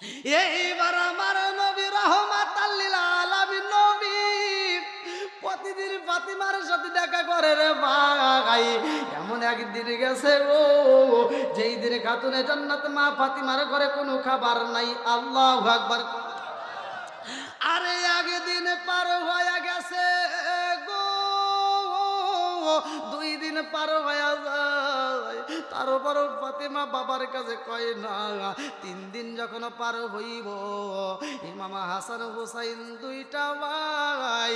এইবার আমার নবী রাহমাতাল লিল আলামিন নবী প্রতিদিন ফাতিমার সাথে দেখা করে রে ভাই। এমন একদিন গেছে ও যেই দিনে খাতুনে জান্নাত মা ফাতিমার ঘরে কোনো খাবার নাই। আল্লাহু আকবার। আরে আগে দিন পার হয়ে গেছে গো, 2 দিন পার হয়ে যায়, তারপর ফাতিমা বাবার কাছে কয় না 3 দিন যখন পার হইব ইমাম হাসান হুসাইন 2টা ভাই,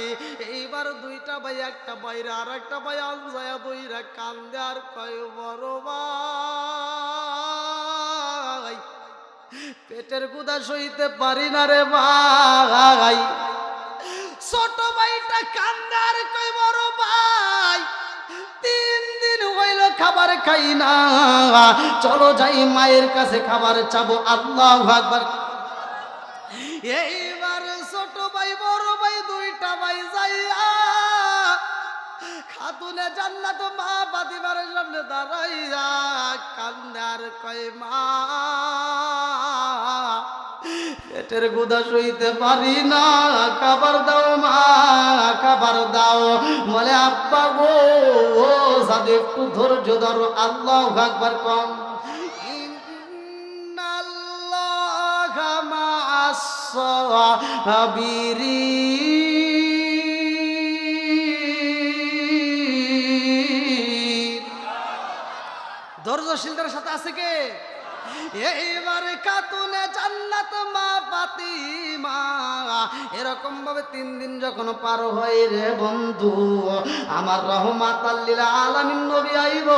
এইবার 2টা ভাই একটা বাইরে আর একটা ভাই আলজায়া 2রা কান্দে আর কয় বড় ভাই পেটের গুদা সইতে পারি না রে ভাই। ছোট ভাইটা কান্দে আর কই বড় ভাই 3 দিন হইল খাবার খাই না, চলো যাই মায়ের কাছে খাবার চাবো। আল্লাহু আকবার। এইবার ছোট ভাই বড় ভাই 2টা ভাই যাইয়া খাতুনে জান্নাত মা ফাতিমার সামনে দাঁড়াইয়া কান্দে আর কয় মা পেটের গুদা সইতে পারি না, খাবার দাও মা খাবার দাও। বলে আব্বা গো সাদে একটু ধৈর্য ধরো। আল্লাহু আকবার। কম ইন্নাল্লাহা মা'আস সাবিরিন। ধৈর্যশীলদের সাথে আছে কে? এইবারে খাতুনে জান্নাত মা ফাতিমা এরকম ভাবে 3 দিন যখন পার হয় রে বন্ধু, আমার রাহমাতাল লিল আলামিন নবী আইব,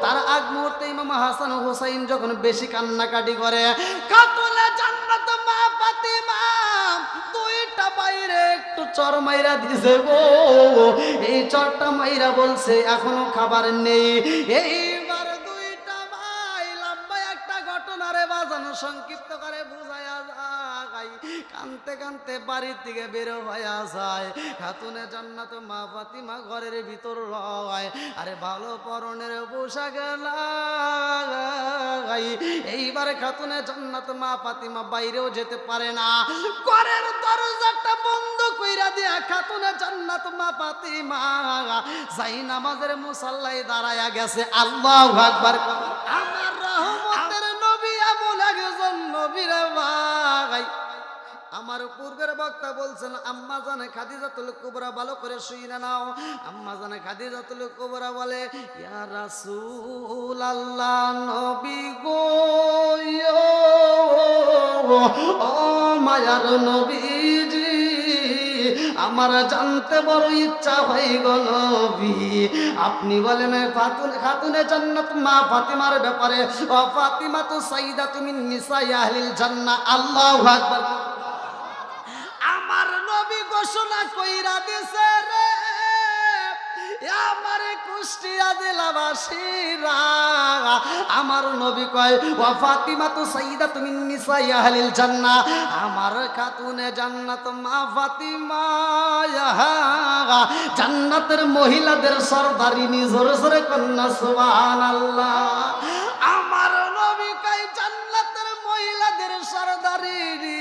তার আগ মুহূর্তে ইমাম হাসান হুসাইন যখন বেশি কান্নাকাটি করে, খাতুনে জান্নাত মা ফাতিমা 2টা বাইরে একটু চর মাইরা দিছে গো। এই চরটা মাইরা বলছে এখনো খাবার নেই। এইবার ঘটনারে বাজানো সংক্ষিপ্ত করে বুঝাইয়া যায়, কানতে কানতে বাড়ির দিকে বের হইয়া যায়। খাতুনে জান্নাত মা ফাতিমা ঘরের ভিতর রয়, আরে ভালো পরনের পোশাক নাই। এইবার খাতুনে জান্নাত মা ফাতিমা বাইরেও যেতে পারে না, ঘরের দরজাটা বন্ধ কইরা দিয়া খাতুনে জান্নাত মা ফাতিমা যাই নামাজের মুসাল্লায় দাঁড়ায়া গেছে। আল্লাহু আকবার। আমার রহমতের নবী এমন একজন নবী রে ভাই। আমার পূর্বের বক্তা বলছেন আম্মা জানে খাদিজাতুল কুবরা, ভালো করে শুনে নাও। আম্মা জানে খাদিজাতুল কুবরা বলে ইয়া রাসূলুল্লাহ নবী গো ও মায়ার নবীজি, আমার জানতে বড় ইচ্ছা হয়ে গেল নবী, আপনি বলেন খাতুনে জান্নাত মা ফাতিমার ব্যাপারে, ও ফাতিমা তো সাইয়্যিদাতুন মিন নিসাই আহলিল জান্নাহ। আল্লাহু আকবার। আমার নবী ঘোষণা কইরা দিছে রে আমারে কুষ্টিয়া জেলাবাসীরা, আমার নবী কয় ওয়া ফাতিমা তু সাইয়্যিদাতুন মিন নিসাই আহলিল জান্নাহ, আমার খাতুনে জান্নাত মা ফাতিমা জান্নাতের মহিলাদের সরদারিনী। জোরে জোরে কন্না সুবহানাল্লাহ। আমার নবী কয় জান্নাতের মহিলাদের সরদারিনী।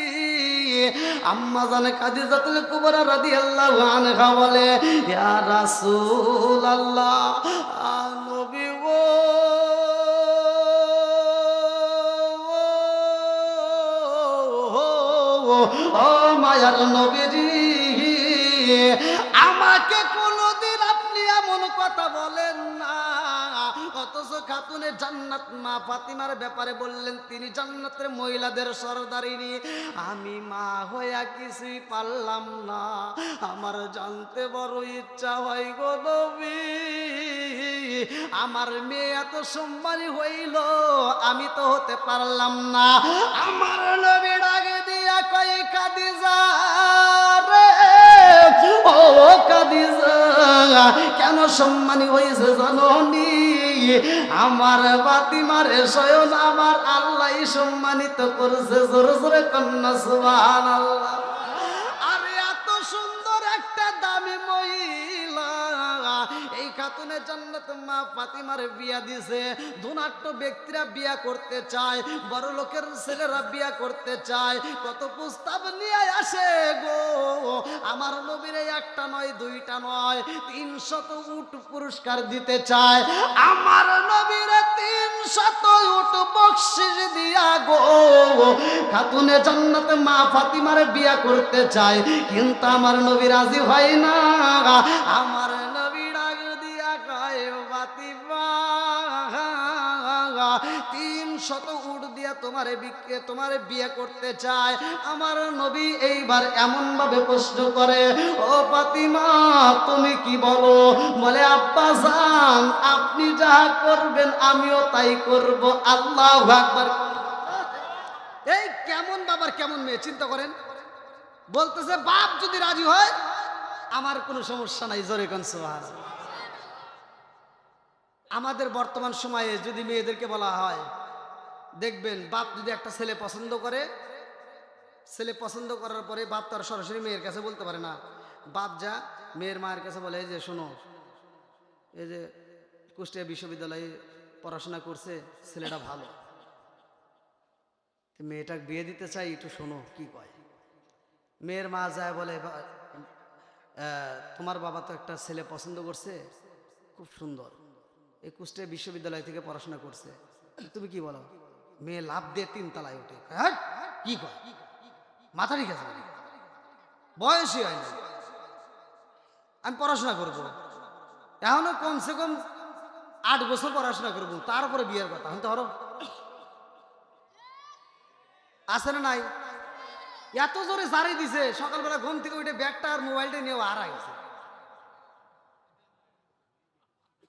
আম্মা জানে খাদিজাতুল কুবরা রাদিয়াল্লাহু আনহা বলে ইয়া রাসূলুল্লাহ নবী গো ও মায়ার নবীজি, আমাকে কোনদিন আপনি এমন কথা বলেন না, অথচ খাতুনে জান্নাত মা ফাতিমার ব্যাপারে বললেন তিনি জান্নাতের মহিলাদের সরদারিনী। আমি মা হইয়া কিছুই পারলাম না, আমার জানতে বড় ইচ্ছা হয় গো নবী, আমার মেয়ে এত সম্মানী হইল আমি তো হতে পারলাম না। আমার নবী ডাকে দিয়া কয় খাদিজা রে ও খাদিজা, কেন সম্মানী হয়েছে জানোনি? আমার ফাতিমার স্বয়ং আমার আল্লাহ সম্মানিত করেছে। জোরে জোরে কন্না সুবহানাল্লাহ। আরে এত সুন্দর একটা দামি মহিলা এই খাতুনে জান্নাত মা ফাতিমার বিয়া দিছে। ধনাঢ্য ব্যক্তিরা বিয়া করতে চায়, বড় লোকের ছেলেরা বিয়া করতে চায়, কত প্রস্তাব নিয়ে আসে গো। আমার নবীরে একটা নয় দুইটা নয় 300 উট পুরস্কার দিতে চায়। আমার নবীরে 300 উট বকশিশ দিয়া গো খাতুনে জান্নাত মা ফাতিমার বিয়া করতে চায়, কিন্তু আমার নবী রাজি হয় না। আমার নবী ডাক দিয়া কয় ফাতিমা 300 উট দিয়া তোমারে বিয়ে করতে চায়। আমার নবী এইবার এমন ভাবে প্রশ্ন করে, ও ফাতিমা তুমি কি বলো? বলে আব্বা জান আপনি যা করবেন আমিও তাই করব। আল্লাহু আকবার। এই কেমন বাবার কেমন মেয়ে চিন্তা করেন। বলতেছে বাপ যদি রাজি হয় আমার কোনো সমস্যা নাই, জোরে কোন সুবহানাল্লাহ। আমাদের বর্তমান সময়ে যদি মেয়েদেরকে বলা হয়, দেখবেন বাপ যদি একটা ছেলে পছন্দ করে, ছেলে পছন্দ করার পরে বাপ তার সরাসরি মেয়ের কাছে বলতে পারে না। বাপ যা মেয়ের মায়ের কাছে বলে, এই যে শোনো, এই যে কুষ্টিয়া বিশ্ববিদ্যালয়ে পড়াশোনা করছে, ছেলেটা ভালো, মেয়েটা বিয়ে দিতে চাই, একটু শোনো কি কয়। মেয়ের মা যায় বলে, তোমার বাবা তো একটা ছেলে পছন্দ করছে, খুব সুন্দর, এই কুষ্টিয়া বিশ্ববিদ্যালয় থেকে পড়াশোনা করছে, তুমি কি বলো? মেয়ে লাভ দিয়ে 3 তলায় উঠে, হ্যাঁ কি কয়, মাথা ঠিক আছে, বয়সই হয় না, আমি পড়াশোনা করবো, এখনো কমসে কম 8 বছর পড়াশোনা করবো, তারপরে বিয়ের কথা হতে হলো। আছে না নাই? এত জোরে জারি দিছে, সকালবেলা ঘুম থেকে উঠে ব্যাগটা আর মোবাইলটা নিয়ে হারা গেছে,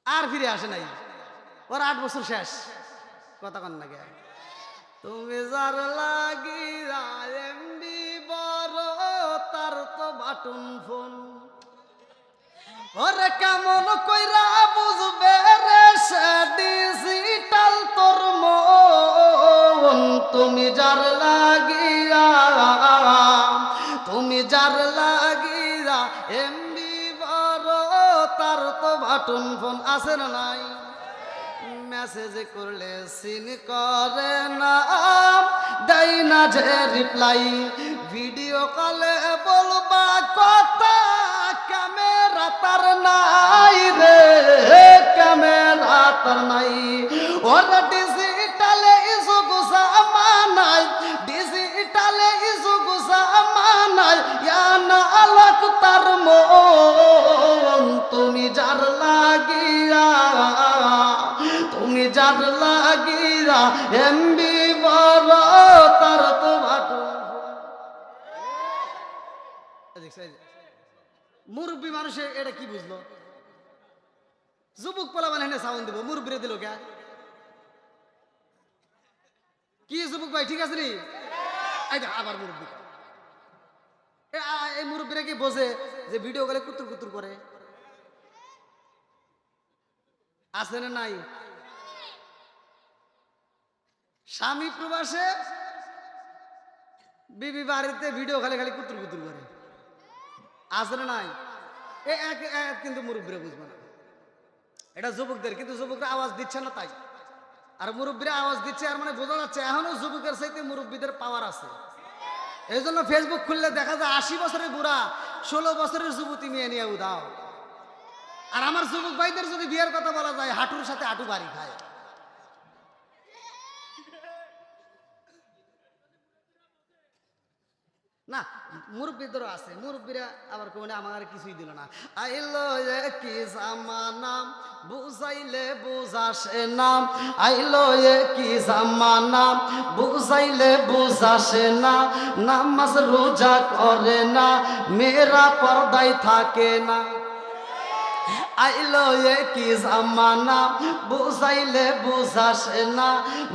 আর ফিরে আসে নাই। ওর 8 বছর শেষ। কথা কন না গে, তুমি যার লাগিয়া এমবি বড় তার তো বাটন ফোন, ওরে কেমন কইরা বুঝবে রে সে ডিজিটাল তোর মন। তুমি যার লাগিয়া এমবি বড় তার তো বাটন ফোন, আছে না নাই? মেসেজ করলে সিন করে না, দেয় না যে রিপ্লাই, ভিডিও কলে বলবা কথা, ক্যামেরা তার নাই রে, ক্যামেরা তার নাই। ওরা ডিজিটালে ইসুকু সামানাই, ডিজিটালে ইসুকু সামানাই, ইয়ানা আলাক তার মন। তুমি যার লাগিয়া এমবি বড় তার তো বাটু। মুরব্বী মানুষে এটা কি বুঝলো? যুবক পোলা মানে সাউন্ড দিব, মুরব্বীরে দিল কে? কি যুবক ভাই ঠিক আছে নি? আবার মুরব্বী, এই মুরব্বীরা কি বোঝে যে ভিডিও কলে কুতুর কুতুর করে? আছে না নাই? স্বামী প্রবাসে, বিবি বাড়িতে ভিডিও খালি খালি কুতুর কুতুর করে, আছে না নাই? কিন্তু মুরব্বীরা বুঝবে না, এটা যুবকদের, কিন্তু যুবকরা আওয়াজ দিচ্ছে না তাই। আর মুরব্বীরা আওয়াজ দিচ্ছে, আর মানে বোঝা যাচ্ছে এখনো যুবকের চাইতে মুরব্বীদের পাওয়ার আছে। এই জন্য ফেসবুক খুললে দেখা যায় 80 বছরের বুড়া 16 বছরের যুবতী মেয়ে নিয়ে উদাও। আর আমার যুবক ভাইদের যদি বিয়ের কথা বলা যায়, হাঁটুর সাথে হাঁটু বাড়ি খায়। না মুরব্বীদেরও আছে, মুরব্বীরা আবার কোনে আমার কিছুই দিল না। আইলো কি জামানা বুঝাইলে বুঝাসে না, আইলো কি জামানা বুঝাইলে বুঝাসে না, নামাজ রোজা করে না, মেয়েরা পর্দায় থাকে না। আইলো কি জামানা বুঝাইলে বুঝাসে না,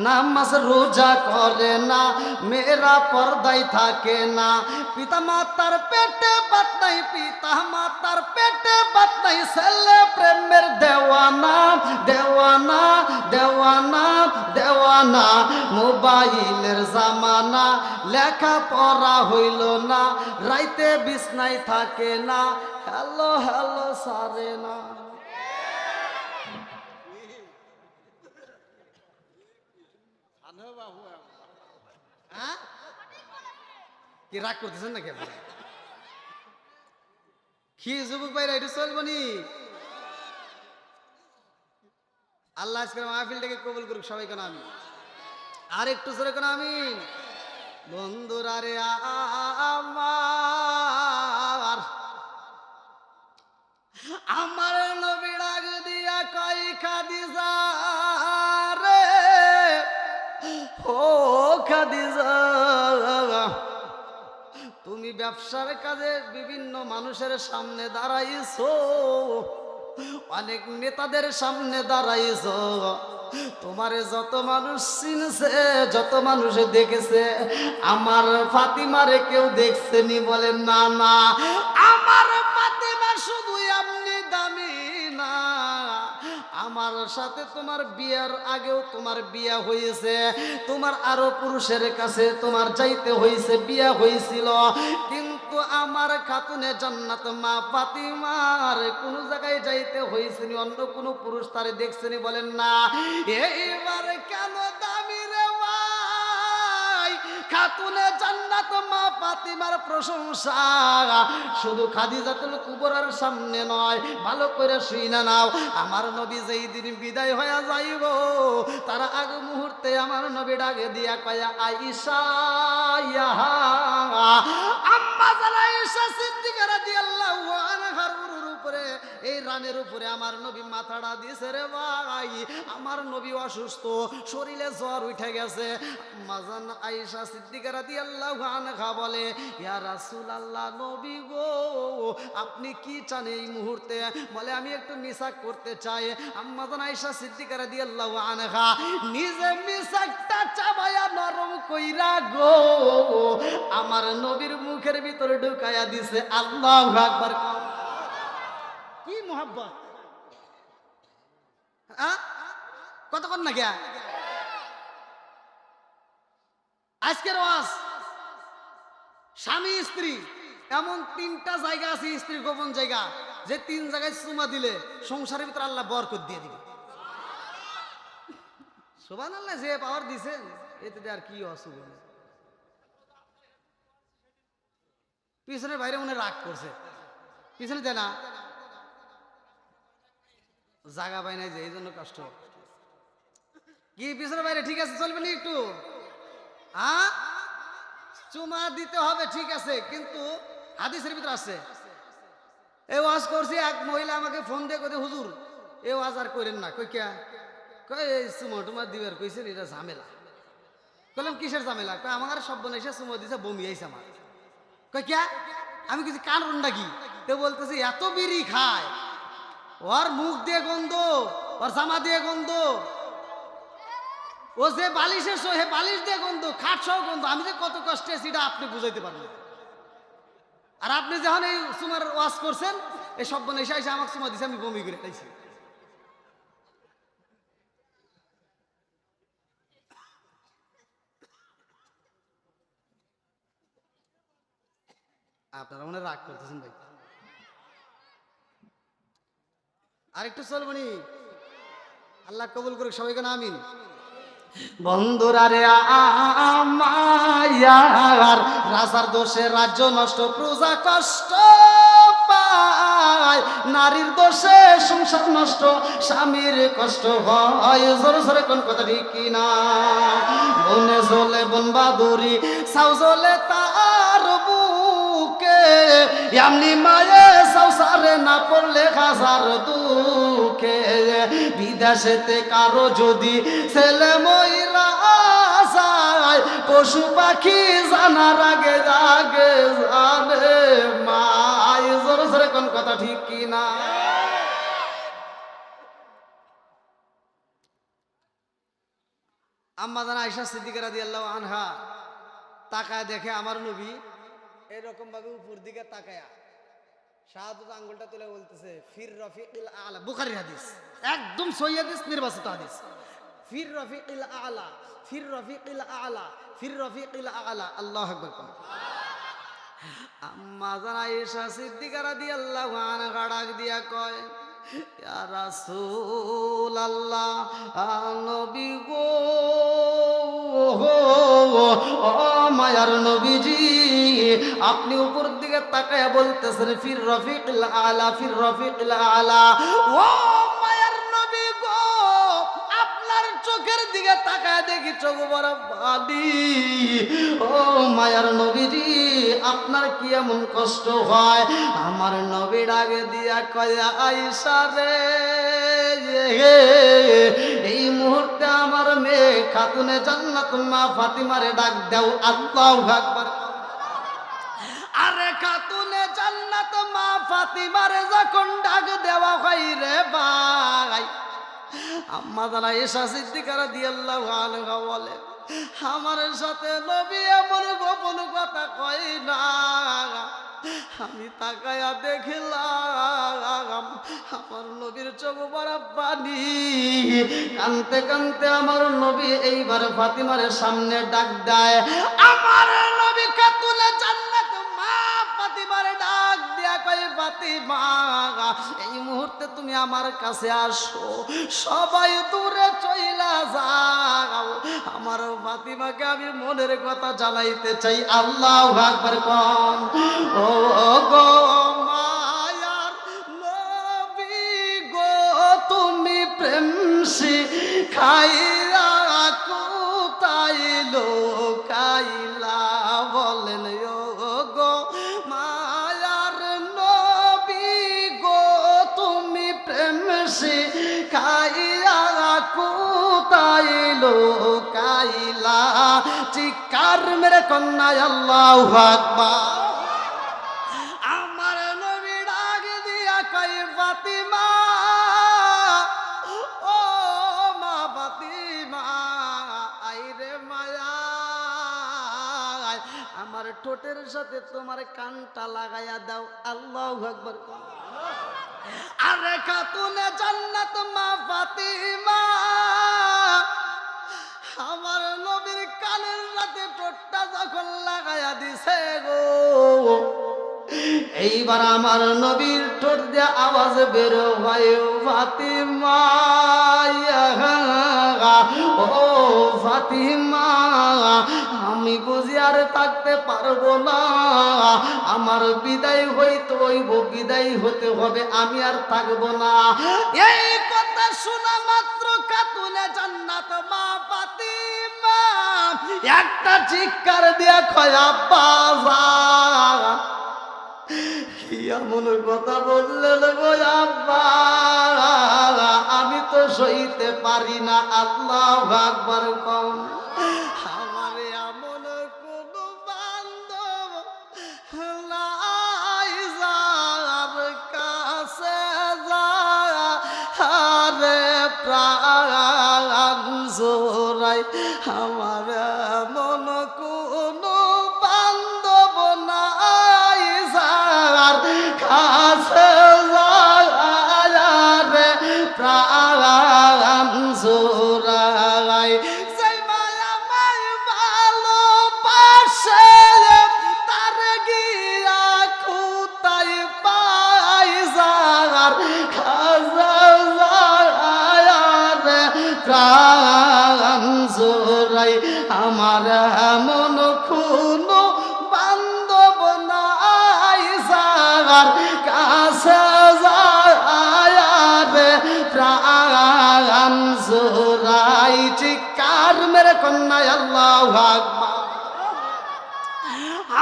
নামাজ রোজা করে না, মেয়েরা পর্দায় থাকে না। পিতা মাতার পেটে বাত নাই, পিতা মাতার পেটে বাত নাই, ছেলে প্রেমের দেওয়ানা দেওয়ানা দেওয়ানা দেওয়ানা। মোবাইলের জামানা, লেখা পড়া হইল না, রাইতে বিছনায় থাকে না, হ্যালো হ্যালো সারে না। কি রাগ করতেছেন নাকি আপনি? কি যুবক ভাইরা এটা চলবো নি? আল্লাহ আজকের মাহফিলটাকে কবুল করুক সবাই কেন আমি আর একটু জোরে কেন আমি বন্ধুরা রে আমার আমার নবী ডাক দিয়া কই খাদিজা রে ও খাদিজা তুমি ব্যবসার কাজে বিভিন্ন মানুষের সামনে দাঁড়াইছো অনেক নেতাদের সামনে দাঁড়াইছো তোমারে যত মানুষ চিনছে যত মানুষ দেখেছে আমার ফাতিমারে কেউ দেখছেনি বলেন না না আমার ফাতিমা শুধু আপনি দামি না আমার সাথে তোমার বিয়ার আগেও তোমার বিয়া হয়েছে তোমার আরো পুরুষের কাছে তোমার যাইতে হয়েছে বিয়া হয়েছিল কিন্তু আমার খাতুনে জান্নাত মা ফাতিমার কোন জায়গায় যাইতে হয়েছে নি অন্য কোন পুরুষ তারে দেখছেনি বলেন না এইবার কেন দামি রে ভাই খাতুনে জান্নাত মা ফাতিমার প্রশংসা শুধু খাদিজাতুল কুবরার সামনে নয় ভালো করে শুইনা নাও আমার নবী যেই দিন বিদায় হয়ে যাইব তার আগে মুহূর্তে আমার নবী ডাকে দিয়া কয়া আয়েশা ইহা আম্মা জান আয়েশা সিদ্দিকা রাদিয়াল্লাহু আনহার উপরে এই রানের উপরে আমার নবী মাথাটা দিয়েছে রে ভাই আমার নবী অসুস্থ শরীরে জ্বর উঠে গেছে আম্মা জান আয়েশা সিদ্দিকা রাদিয়াল্লাহু আনহা বলে ইয়া রাসূলুল্লাহ নবী গো আপনি কি চান এই মুহূর্তে বলে আমি একটু মিসাক করতে চাই আম্মা জান আয়েশা সিদ্দিকা রাদিয়াল্লাহু আনহা নিজে মিসাকটা চাবায়া নরম কইরা গো আমার নবীর মুখের ভিতরে ঢুকায়া দিছে আল্লাহু আকবার কি মোহাব্বত কতক্ষণ না গিয়া আজকের ওয়াজ স্বামী স্ত্রী এমন তিনটা জায়গা আছে স্ত্রীর গোপন জায়গা যে তিন জায়গায় চুমা দিলে সংসারের ভিতরে আল্লাহ বরকত দিয়ে দিবে সুবহানাল্লাহ যে পাওয়ার দিছেন এতে আর কি অসুবিধা পিছনের বাইরে মনে রাগ করছে পিছনে দেয় না জায়গা পাই নাই যে এই জন্য কষ্ট কি পিছনের বাইরে ঠিক আছে চলবে না একটু চুমা দিতে হবে ঠিক আছে কিন্তু হাদিসের ভিতরে আছে এই ওয়াজ করছি এক মহিলা আমাকে ফোন দিয়ে কই হুজুর এই ওয়াজ আর করেন না কই কে কই এই চুমা টুমা দিবার কইছেন এটা ঝামেলা কইলাম কিসের ঝামেলা কই আমার সব বনাইছে চুমা দিছে বমি আইছে আমার কই কে আমি কিছু কারণ নাকি তো বলতেছি এত বিড়ি খায় ওর মুখ দিয়ে গন্ধ ওর জামা দিয়ে গন্ধ ও যে বালিশের হে বালিশ দিয়ে গন্ধ খাট সহ গন্ধ আমি যে কত কষ্টে সেটা আপনি বুঝাইতে পারবেন আর আপনি যখন এই সুমার ওয়াজ করছেন এই সব বনে এসে আমাকে সুমা দিছে আমি বমি করে খাইছি আপনারা মনে রাগ করতেছেন ভাই আরেকটু চলবনি আল্লাহ কবুল করুক সবাইকে না আমিন বন্ধুরা রে আমার রাজার দোষে রাজ্য নষ্ট প্রজা কষ্ট পায় নারীর দোষে সংসার নষ্ট স্বামীর কষ্ট হয় জোরে জোরে কোন কথা ঠিক কিনা বনে জ্বলে বন বাদুরি সাউ জ্বলে তার বুকে এমনি মায়ে সংসারে না পড়লে হাজার দুঃখে বিদেশেতে কারো যদি ছেলে মহিলা যায় পশু পাখি জানার আগে জাগে জানে মাই জোরে জোরে কোন কথা ঠিক কিনা আম্মা জান আয়েশা সিদ্দিকা রাদিয়াল্লাহু আনহা তাকায় দেখে আমার নবী এরকম ভাবে উপর দিকে তাকায়া শাহাদাত আঙ্গুলটা তুলে বলতেছে ফির রফিকিল আলা বুখারীর হাদিস একদম সহিহ হাদিস নির্বাচিত হাদিস ফির রফিকিল আলা ফির রফিকিল আলা ফির রফিকিল আলা আল্লাহু আকবার আম্মা জান আয়েশা সিদ্দিকা রাদিয়াল্লাহু আনহা ডাক দিয়া কয় ইয়া রাসূলুল্লাহ নবী গো ও মায়ার নবীজি, আপনি উপর দিকে তাকায় বলতেছেন ফির রফিকুল আলা, ফির রফিকুল আলা। ও মায়ার নবী গো, আপনার চোখের দিকে তাকায় দেখি চোখ বড় পানি। ও মায়ার নবীজি, আপনার কি এমন কষ্ট হয়? আমার নবী ডাকে দিয়া কয় আয়েশা রে, এই মুহূর্তে আমার মেয়ে খাতুনে জান্নাত মা ফাতিমারে ডাক দাও। আল্লাহু আকবার। আরে খাতুনে জান্নাত মা ফাতিমারে যখন ডাক দেওয়া হয় রে ভাই, আম্মা জানা আয়েশা সিদ্দিকা রাদিয়াল্লাহু আনহা বলে, আমার সাথে নবী এমন গোপন কথা কয় না। আমি তাকায়া দেখলাম আমার নবীর চোখ বড় পানি। কানতে কানতে আমার নবী এইবার ফাতিমার সামনে ডাক দেয়। আমার নবী খাতুনে জান্নাত মা ফাতিমার ডাক দিয়া কয়, ফাতিমা এই মুহূর্তে তুমি আমার কাছে আসো, সবাই দূরে চইলা যাও, আমার ফাতিমাকে আমি মনের কথা জানাইতে চাই। আল্লাহু আকবার কোন। ও গো মায়ার নবী গো, তুমি প্রেম শিখাইয়া কোথায় লোকাইলা, বলেন ও গো মায়ার নবী গো, তুমি প্রেম শিখাইয়া কোথায় লোকাইলা, চিৎকার মেরে কন্যা আল্লাহু আকবার। আমার নবী ডাক দিয়া কয় ফাতিমা, ও মা ফাতিমা, আইরে মায়া, আমার ঠোঁটের সাথে তোমার কানটা লাগাইয়া দাও। আল্লাহু আকবার। আরে খাতুনে জান্নাত মা ফাতিমা আমার নবীর কানের সাথে ঠোঁটটা যখন লাগাইয়া দিছে গো, এইবার আমার নবীর ঠোঁট দিয়ে আওয়াজ বের হয়, ফাতিমা, ও ফাতিমা, আমি বুঝি আর থাকতে পারবো না, আমার বিদায় হইতে হইব, বিদায় হতে হবে, আমি আর থাকবো না। এই কথা শোনা মাত্র খাতুনে জান্নাত মা ফাতিমা একটা চিৎকার দিয়া কয়, আব্বা কি এমন কথা বললেন গো আব্বা, আমি তো সইতে পারি না। আল্লাহু আকবার কম। আমার এমন কোন বান্ধব নাই যার কাছে আরে প্রাণ জোড়াই, আমার এমন কোন বান্ধব নাই যার কাছে রে প্রাণ জোড়াই, সেই মায়া মায় ভালোবাসে তার গিয়া কোথায় পাই যার খাজা রে প্রাণ জোড়াই, আমার এমন কোন বান্ধব নাই যার কাছে রে প্রাণ জোড়াই, চিৎকার মেরে কন্যা আল্লাহু আকবার।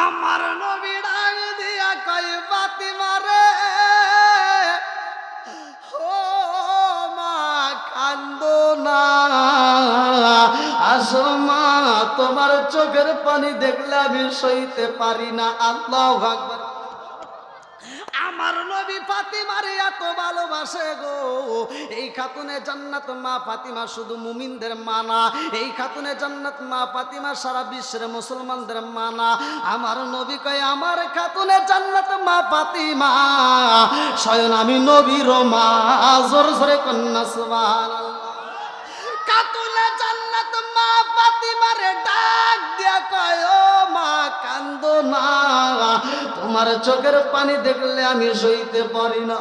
আমার নবী ডাক দিয়া কয়, ফাতিমা রে, ও মা কান্দো না, আসো মা, তোমার চোখের পানি দেখলে আমি সইতে পারি না। আল্লাহু আকবার। আমার নবী ফাতিমারে এত ভালোবাসে গো, এই খাতুনে জান্নাত মা ফাতিমা শুধু মুমিনদের মানা, এই খাতুনে জান্নাত মা ফাতিমা সারা বিশ্বের মুসলমানদের মানা। আমার নবী কয়, আমার খাতুনে জান্নাত মা ফাতিমা স্বয়ং আমি নবীর মা। জোরে জোরে কন্যা সুবহানাল্লাহ। খাতুনে জান্নাত মা ফাতিমারে ডাক দিয়া কয়, ও মা কান্দো না, তোমার চোখের পানি দেখলে আমি সইতে পারি না।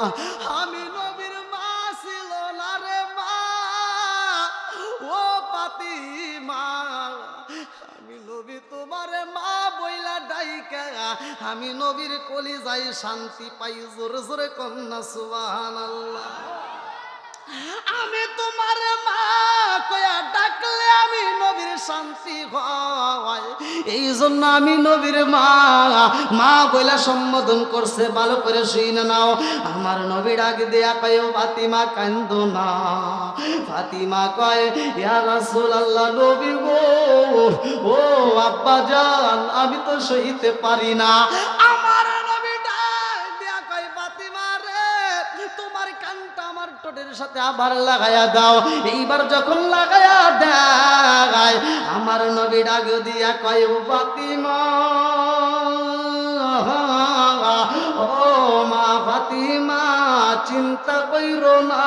আমি নবীর মা ছিল না রে মা, ও ফাতিমা, আমি নবীর কলিজায় শান্তি পাই। জোরে জোরে কন্যা সুবহানাল্লাহ। আমি তোমার মা কয়া ডাকলে আমি নবীর শান্তি হয়, এই জন্য আমি নবীর মা মা বইলা সম্বোধন করছে। ভালো করে শুনে নাও। আমার নবী ডাক দেয়া কয়, ও ফাতিমা কান্দো না। ফাতিমা কয়, ইয়া রাসূলুল্লাহ, নবী গো, ও আব্বা জান, আমি তো সইতে পারি না। আমার নবী ডাক দেয়া কয়, ফাতিমা রে, তোমার কানটা আমার ঠোঁটের সাথে আবার লাগায়া দাও। এইবার যখন লাগায়া দেয়, আমার নবী ডাক দিয়া কয়, ও ফাতিমা, ও মা ফাতিমা, চিন্তা কইরো না,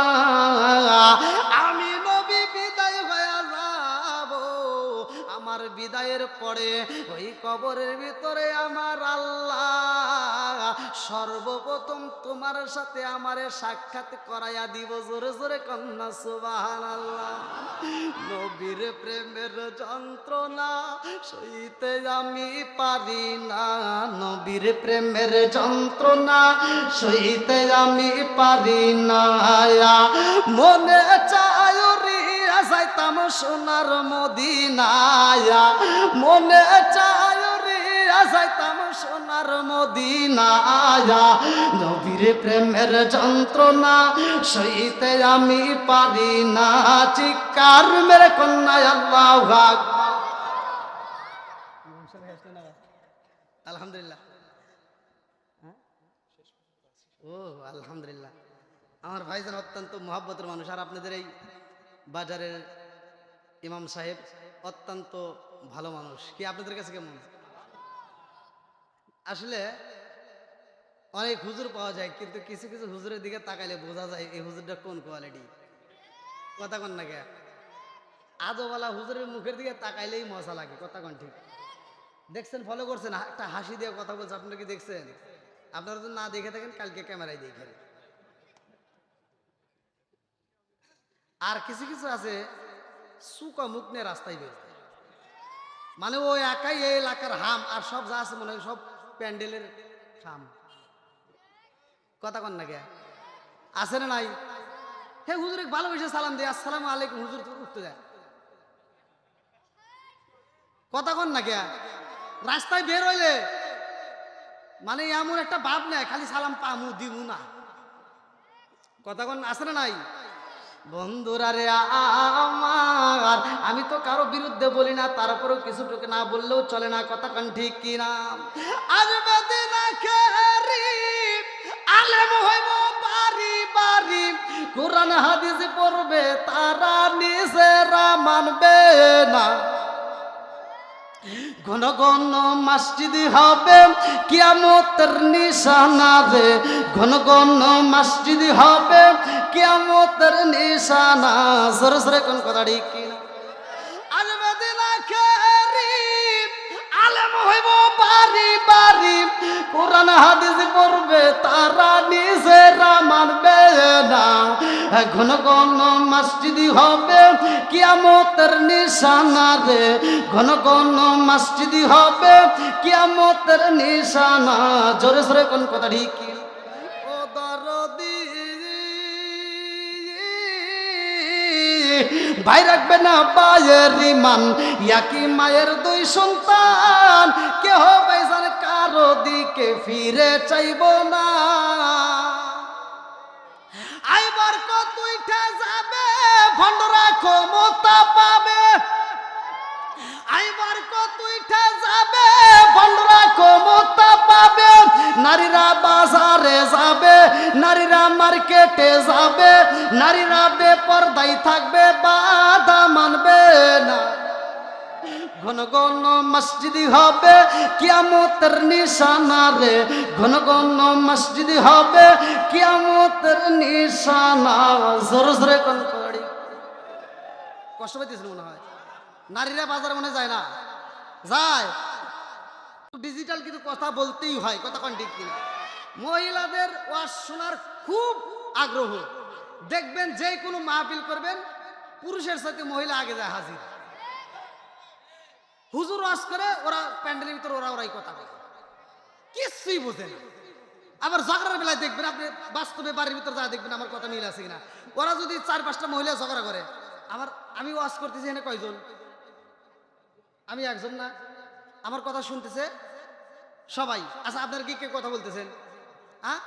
আমি নবী বিদায় হয়ে যাব। আমার বিদায়ের পরে ওই কবরের ভিতরে আমার আল্লাহ সর্বপ্রথম তোমার সাথে আমারে সাক্ষাৎ করাইয়া দিব। জোরে জোরে কন্যা সুবহানাল্লাহ। নবীর প্রেমের যন্ত্রণা সইতে আমি পারি না। নবীর প্রেমের যন্ত্রণা সইতে আমি পারি না। মনে চায় রিয়া যাইতাম সোনার মদিনায়, মনে চায় রিয়া যাইতাম সোনার মদিনায়। নবীর প্রেমের যন্ত্রণা সইতে আমি পারি না। চিৎকার মেরে কন্যা আল্লাহু আকবার। আলহামদুলিল্লাহ। ও আলহামদুলিল্লাহ। আমার ভাইজান অত্যন্ত মহব্বতের মানুষ। আর আপনাদের এই বাজারের ইমাম সাহেব অত্যন্ত ভালো মানুষ। কি আপনাদের কাছে কেমন? আসলে অনেক হুজুর পাওয়া যায়, কিন্তু কিছু কিছু হুজুরের দিকে তাকাইলে বোঝা যায় এই হুজুরটা কোন কোয়ালিটি। কথা কন না কে? আদোওয়ালা হুজুরের মুখের দিকে তাকাইলেই মজা লাগে। কথা কন ঠিক? দেখছেন, ফলো করছেন, একটা হাসি দিয়ে কথা বলছে, আপনারা কি দেখছেন? আপনারা যদি না দেখে থাকেন কালকে ক্যামেরায় দেখেন। আর কিছু কিছু আছে সুকা মুখ নিয়ে রাস্তায় বের, মানে ও একাই এই এলাকার হাম, আর সব যা আছে মনে হয় সব প্যান্ডেলের হাম। কথা কন না কে? আছে না নাই? হে হুজুরে ভালোবেসে সালাম দিয়ে আসসালামু আলাইকুম, হুজুর উঠতে দেয়। কথা কন না কে? রাস্তায় বের হইলে মানে এমন একটা ভাব নেয় খালি সালাম পামু দিমু না। কথা কন, আছে না নাই? বন্ধুরা রে আমার, আমি তো কারো বিরুদ্ধে বলি না, তারপরেও কিছুটুকু না বললেও চলে না। কথা কন ঠিক কিনা? আসবে দিন আখেরি, আলেম হইব বাড়ি বাড়ি, কোরআন হাদিস পড়বে তারা নিজেরা মানবে না। ঘন ঘন মসজিদ হবে কিয়ামতের নিশানা রে, ঘন ঘন মসজিদ হবে কিয়ামতের নিশানা। জোরে জোরে কোন কথা ঠিক কিনা? আসবে দিন আখেরি, আলেম হইব বাড়ি বাড়ি, কোরআন হাদিস পড়বে তারা নিজেরা মানবে না। ঘন ঘন মসজিদ হবে কিয়ামতের নিশানা রে, ঘন ঘন মসজিদ হবে কিয়ামতের নিশানা। জোরে জোরে কোন কথা ঠিক কিনা? ও দরদি ভাই রাখবে না বায়ের ইমান, ইয়াকি মায়ের দুই সন্তান, কেহ ভাইজান কারো দিকে ফিরে চাইব না। আইবার কত উঠে যাবে, ভণ্ডরা ক্ষমতা পাবে। আইবার কত উঠে যাবে, ভণ্ডরা ক্ষমতা পাবে। নারীরা বাজারে যাবে, নারীরা মার্কেটে যাবে, নারীরা বেপরদাই থাকবে, বাধা মানবে না। ঘন ঘন মসজিদ হবে কিয়ামতের নিশানা রে, ঘন ঘন মসজিদ হবে কিয়ামতের নিশানা। জোরে জোরে কোন কড়ি? কষ্ট পাইতেছিল মনে হয়। নারীরা বাজারে মনে যায় না? যায়। ডিজিটাল কিন্তু কথা বলতেই হয়। কথা কোন ঠিক কিনা? মহিলাদের ওয়াজ শোনার খুব আগ্রহ। দেখবেন যে কোনো মাহফিল করবেন, পুরুষের সাথে মহিলা আগে যায় হাজির। হুজুর ওয়াজ করে, ওরা প্যান্ডেলের ভিতরে ওরাই কথা বলে। কিচ্ছুই বোঝে না। আবার ঝগড়ার বেলায় দেখবেন আপনি বাস্তবে বাড়ির ভিতর যা দেখবেন আমার কথা মিল আছে কিনা। ওরা যদি 4-5টা মহিলা ঝগড়া করে, আমি ওয়াজ করতেছি এখানে কয়জন? আমি একজন না? আমার কথা শুনতেছে সবাই। আচ্ছা আপনার কি কে কথা বলতেছেন? হ্যাঁ?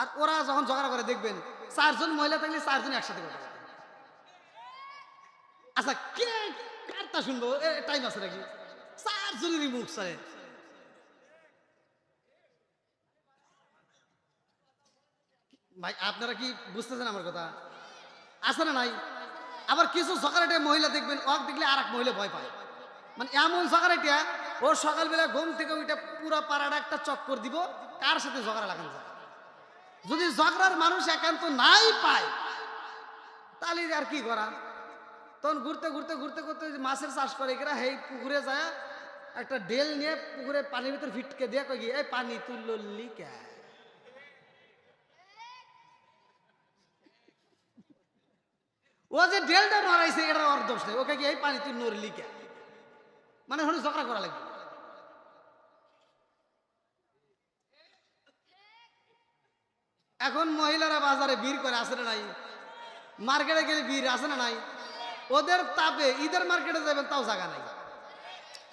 আর ওরা যখন ঝগড়া করে দেখবেন 4জন মহিলা থাকলে 4জন একসাথে কথা বলে। আচ্ছা কে কারটা শুনবো? টাইম আছে নাকি? 4জনেরই মুখ চায়। ভাই আপনারা কি বুঝতেছেন আমার কথা? আছে না নাই? আবার কিছু ঝগড়াটে মহিলা দেখবেন, ওকে দেখলে আর এক মহিলা ভয় পায়। মানে এমন ঝগড়াটিয়া, ও সকালবেলা ঘুম থেকে ওইটা পুরো পাড়াটা একটা চক্কর দিব, কার সাথে ঝগড়া লাগান যায়। যদি ঝগড়ার মানুষ একান্ত নাই পায় তাহলে আর কি করা? তখন ঘুরতে ঘুরতে ঘুরতে ঘুরতে মাছের চাষ করে এরা, হেই পুকুরে যায় একটা ডেল নিয়ে পুকুরে পানির ভিতর ফিটকে দিয়ে কই এই পানি তুই লল্লি কে? ও যে ডেলটা মারাইছে এটা ওর দোষ নেই, ওকে কি এই পানি তুই নড়লি কে? মানে হলে ঝগড়া করা লাগবে। এখন মহিলারা বাজারে ভিড় করে, আসে না নাই? মার্কেটে গেলে ভিড় আসে না নাই? ওদের তাপে ঈদের মার্কেটে যাবেন তাও জায়গা নাই,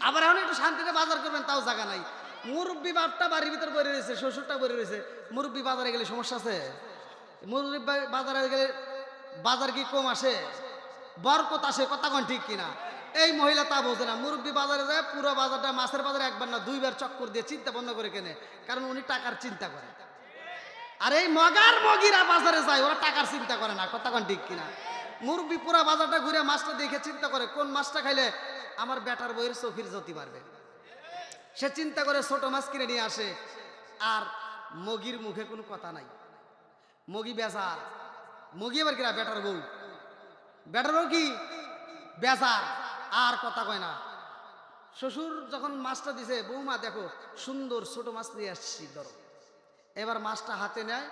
আবার এখন একটু শান্তিতে বাজার করবেন তাও জায়গা নাই। মুরব্বী বাপটা বাড়ির ভিতর বেরিয়ে রয়েছে, শ্বশুরটা বেরিয়ে রয়েছে। মুরব্বী বাজারে গেলে সমস্যা আছে? মুরব্বী বাজারে গেলে বাজার কি কম আসে? বরকত আসে, কথা কোন ঠিক কিনা? এই মহিলা তা বোঝে না। মুরব্বী বাজারে যায়, পুরো বাজারটা মাছের বাজারে একবার না 2বার চক্কর দিয়ে চিন্তা বন্ধ করে কেনে, কারণ উনি টাকার চিন্তা করে। আর এই মগিরা বাজারে যায়, ওরা টাকার চিন্তা করে না, কথা কোন ঠিক কিনা? মুরব্বী পুরা বাজারটা ঘুরে মাছটা দেখে চিন্তা করে কোন মাছটা খাইলে আমার বেটার বইয়ের চোখের জ্যোতি বাড়বে। সে চিন্তা করে ছোট মাছ কিনে নিয়ে আসে। আর মগির মুখে কোনো কথা নাই, মগি বেজার। মগি আবার কিনা বেটার বউ, বেটার বউ কি বেজার, আর কথা কয় না। শ্বশুর যখন মাছটা দিছে, বৌমা দেখো সুন্দর ছোট মাছ নিয়ে আসছি, ধরো। এবার মাছটা হাতে নেয়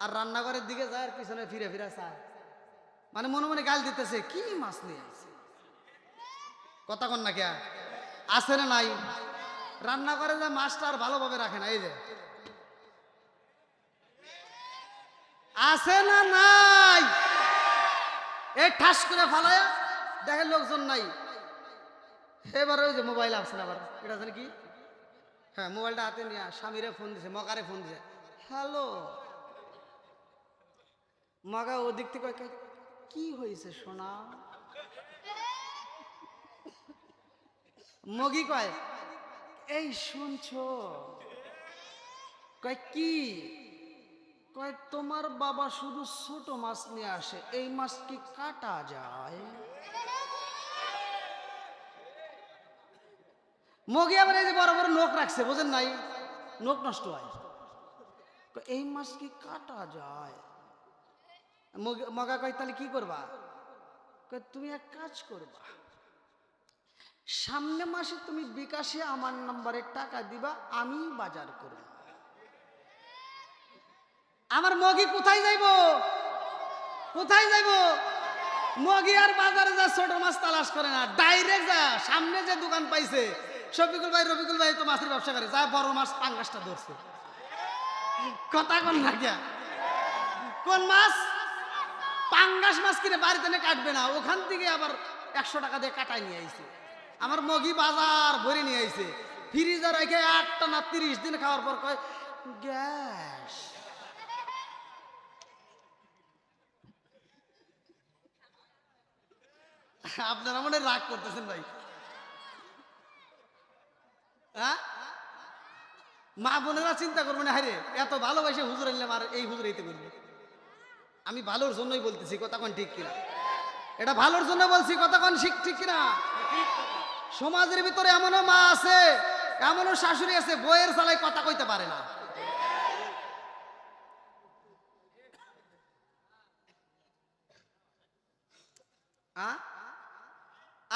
আর রান্নাঘরের দিকে যায়, আর পিছনে ফিরে ফিরে চায়, মানে মনে মনে গাল দিতেছে কি মাছ নিয়ে আসছে। কথা কন না কে? আছে না নাই? রান্না করে যে মাছটা আর ভালোভাবে রাখে না, এই যে আছে না নাই? এই ঠাস করে ফালায় দেখে লোকজন নাই। এবার ওই যে মোবাইল আসছে না, আবার এটা জানি কি, হ্যাঁ মোবাইলটা হাতে নিয়ে স্বামীরে ফোন দিছে, মগারে ফোন দিছে। হ্যালো মগা ওদিক থেকে কি হয়েছে সোনা? মগি কয় এই শুনছো? কয় কি? কয় তোমার বাবা শুধু ছোট মাছ নিয়ে আসে, এই মাছ কি কাটা যায়? মগি আবার এই যে বড় বড় নখ রাখছে, বোঝেন নাই? নখ নষ্ট হয়। এই মাছ কি কাটা যায়? মগা কয় তাহলে কি করবা? কয় তুমি এক কাজ করবা, সামনে মাসে তুমি বিকাশে আমার নম্বরে টাকা দিবা, আমি বাজার করব। আমার মগি কোথায় যাইব? কোথায় যাইব? মগি আর বাজারে যা ছোট মাছ তালাশ করে না, ডাইরেক্ট যা সামনে যে দোকান পাইছে, শফিকুল ভাই রফিকুল ভাই তো মাছের ব্যবসা করে, যা বড় মাছ পাঙ্গাসটা ধরছে। কথা কোন না গিয়া? কোন মাছ? পাঙ্গাস মাছ কিনে বাড়িতে এনে কাটবে না, ওখান থেকে আবার 100 টাকা দিয়ে কাটাই নিয়ে আইছে। আমার মগি বাজার ভরে নিয়ে আইছে, ফ্রিজে রেখে 8টা না 30 দিন খাওয়ার পর কয় গ্যাস। আপনারা মনে রাগ করতেছেন ভাই? হ্যাঁ, মা বোনেরা চিন্তা করবেন, হারে এত ভালোবাসে হুজুর আনলাম আর এই হুজুর এইতে করবে। আমি ভালোর জন্যই বলতেছি, কথা কোন ঠিক কিনা? এটা ভালোর জন্য বলছি, কথা কোন ঠিক কিনা? সমাজের ভিতরে এমনও মা আছে, এমনও শাশুড়ি আছে, বইয়ের জ্বালায় কথা কইতে পারে না।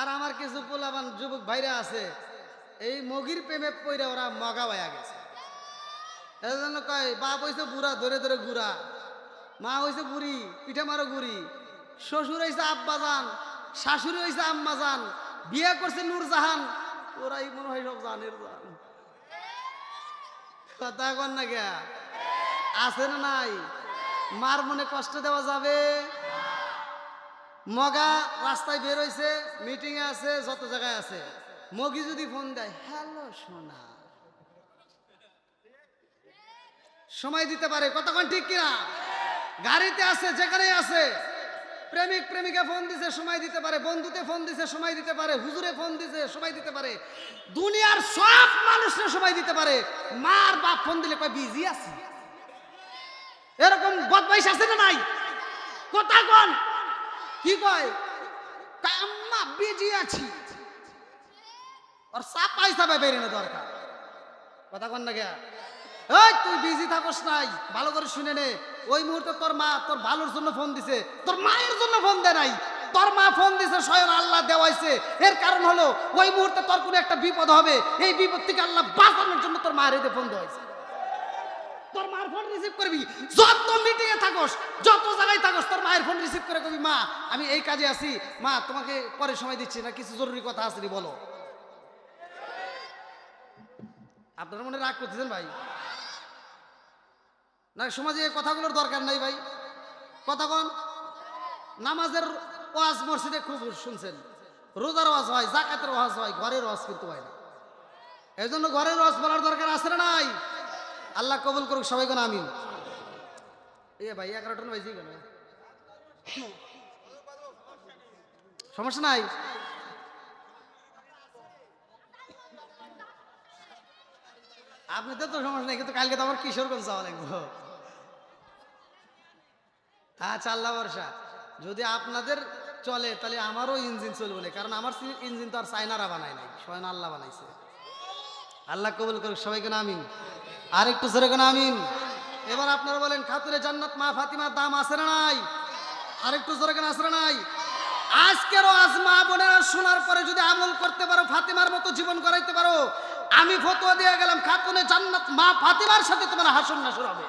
আর আমার কিছু পোলাবান যুবক ভাইরা আছে, এই মগির প্রেমে পইরা ওরা মগা হয়ে গেছে। এই জন্য কয় বাপ হইছে বুড়া ধরে ধরে গুড়া, মা হইছে বুড়ি পিঠে মারো গুড়ি, শ্বশুর হইছে আব্বাজান, শাশুড়ি হইছে আম্মাজান, বিয়ে করছে নূরজাহান, ওরাই মনে হয় সব জানের জান। কথা কন না কে আছে না নাই? মার মনে কষ্ট দেওয়া যাবে? মগা রাস্তায় বের হইছে, মিটিং এ আছে, যত জায়গায় আছে, মগি যদি ফোন দেয়, হ্যালো সোনা, সময় দিতে পারে। কতক্ষণ ঠিক কিনা? গাড়িতে আছে, যেখানে আছে, প্রেমিক প্রেমিকা ফোন দিছে, সময় দিতে পারে। বন্ধুতে ফোন দিছে, সময় দিতে পারে। হুজুরে ফোন দিছে, সময় দিতে পারে। দুনিয়ার সব মানুষের সময় দিতে পারে। মার বাপ ফোন দিলে কয় বিজি আছি। এরকম বদমাইশ আছে না নাই? কথা কন। কি কয়? আম্মা বিজি আছি। আর সাপাই সাপাই বেরিয়ে দরকার। কথা কন না কে? এই তুই বিজি থাকস নাই, ভালো করে শুনে নে। ওই মুহূর্তে তোর মা তোর ভালোর জন্য ফোন দিছে, তোর মায়ের জন্য ফোন দেয় নাই। তোর মা ফোন দিছে স্বয়ং আল্লাহ দেওয়াইছে। এর কারণ হলো ওই মুহূর্তে তোর কোনো একটা বিপদ হবে, এই বিপদ থেকে আল্লাহ বাঁচানোর জন্য তোর মায়ের এতে ফোন দেওয়াইছে। তোর মায়ের ফোন রিসিভ করবি, যত মিটিং এ থাকস, যত জায়গায় থাকস, তোর মায়ের ফোন রিসিভ করে কবি, মা আমি এই কাজে আছি, মা তোমাকে পরে সময় দিচ্ছি না, কিছু জরুরি কথা আছে বলো। আপনারা মনে রাগ করতেছেন ভাই? না সমাজে এই কথাগুলোর দরকার নাই ভাই। কথা কন। নামাজের ওয়াজ মসজিদে খুব শুনছেন, রোজার ওয়াজ হয়, যাকাতের ওয়াজ হয়, ঘরের ওয়াজ কিন্তু হয় না। এই জন্য ঘরের ওয়াজ বলার দরকার আছে না নাই? আল্লাহ কবুল করুক সবাই কোন আমিন। এ ভাই 11টা বাজে গেল, সমস্যা নাই। আপনাদের তো সমস্যা নেই, কিন্তু কালকে তো আমার কিশোরগঞ্জ যাওয়া লাগবে। আচ্ছা আল্লাহ ভরসা, যদি আপনাদের চলে তাহলে আমারও ইঞ্জিন চলবে না, কারণ আমার ইঞ্জিন তো আর চায়নারা বানায় নাই, স্বয়ং আল্লাহ বানাইছে। আল্লাহ কবুল করুক সবাই কোন আমিন। আর একটু জোরে কোন আমিন। এবার আপনারা বলেন, খাতুনে জান্নাত মা ফাতিমার দাম আছে না নাই? আর একটু জোরে কোন আছে না নাই? আজকেরও আজ মা বোনেরা শোনার পরে যদি আমল করতে পারো, ফাতিমার মতো জীবন করাইতে পারো, আমি ফতোয়া দিয়ে গেলাম, খাতুনে জান্নাত মা ফাতিমার সাথে তোমার হাসর নাসর হবে।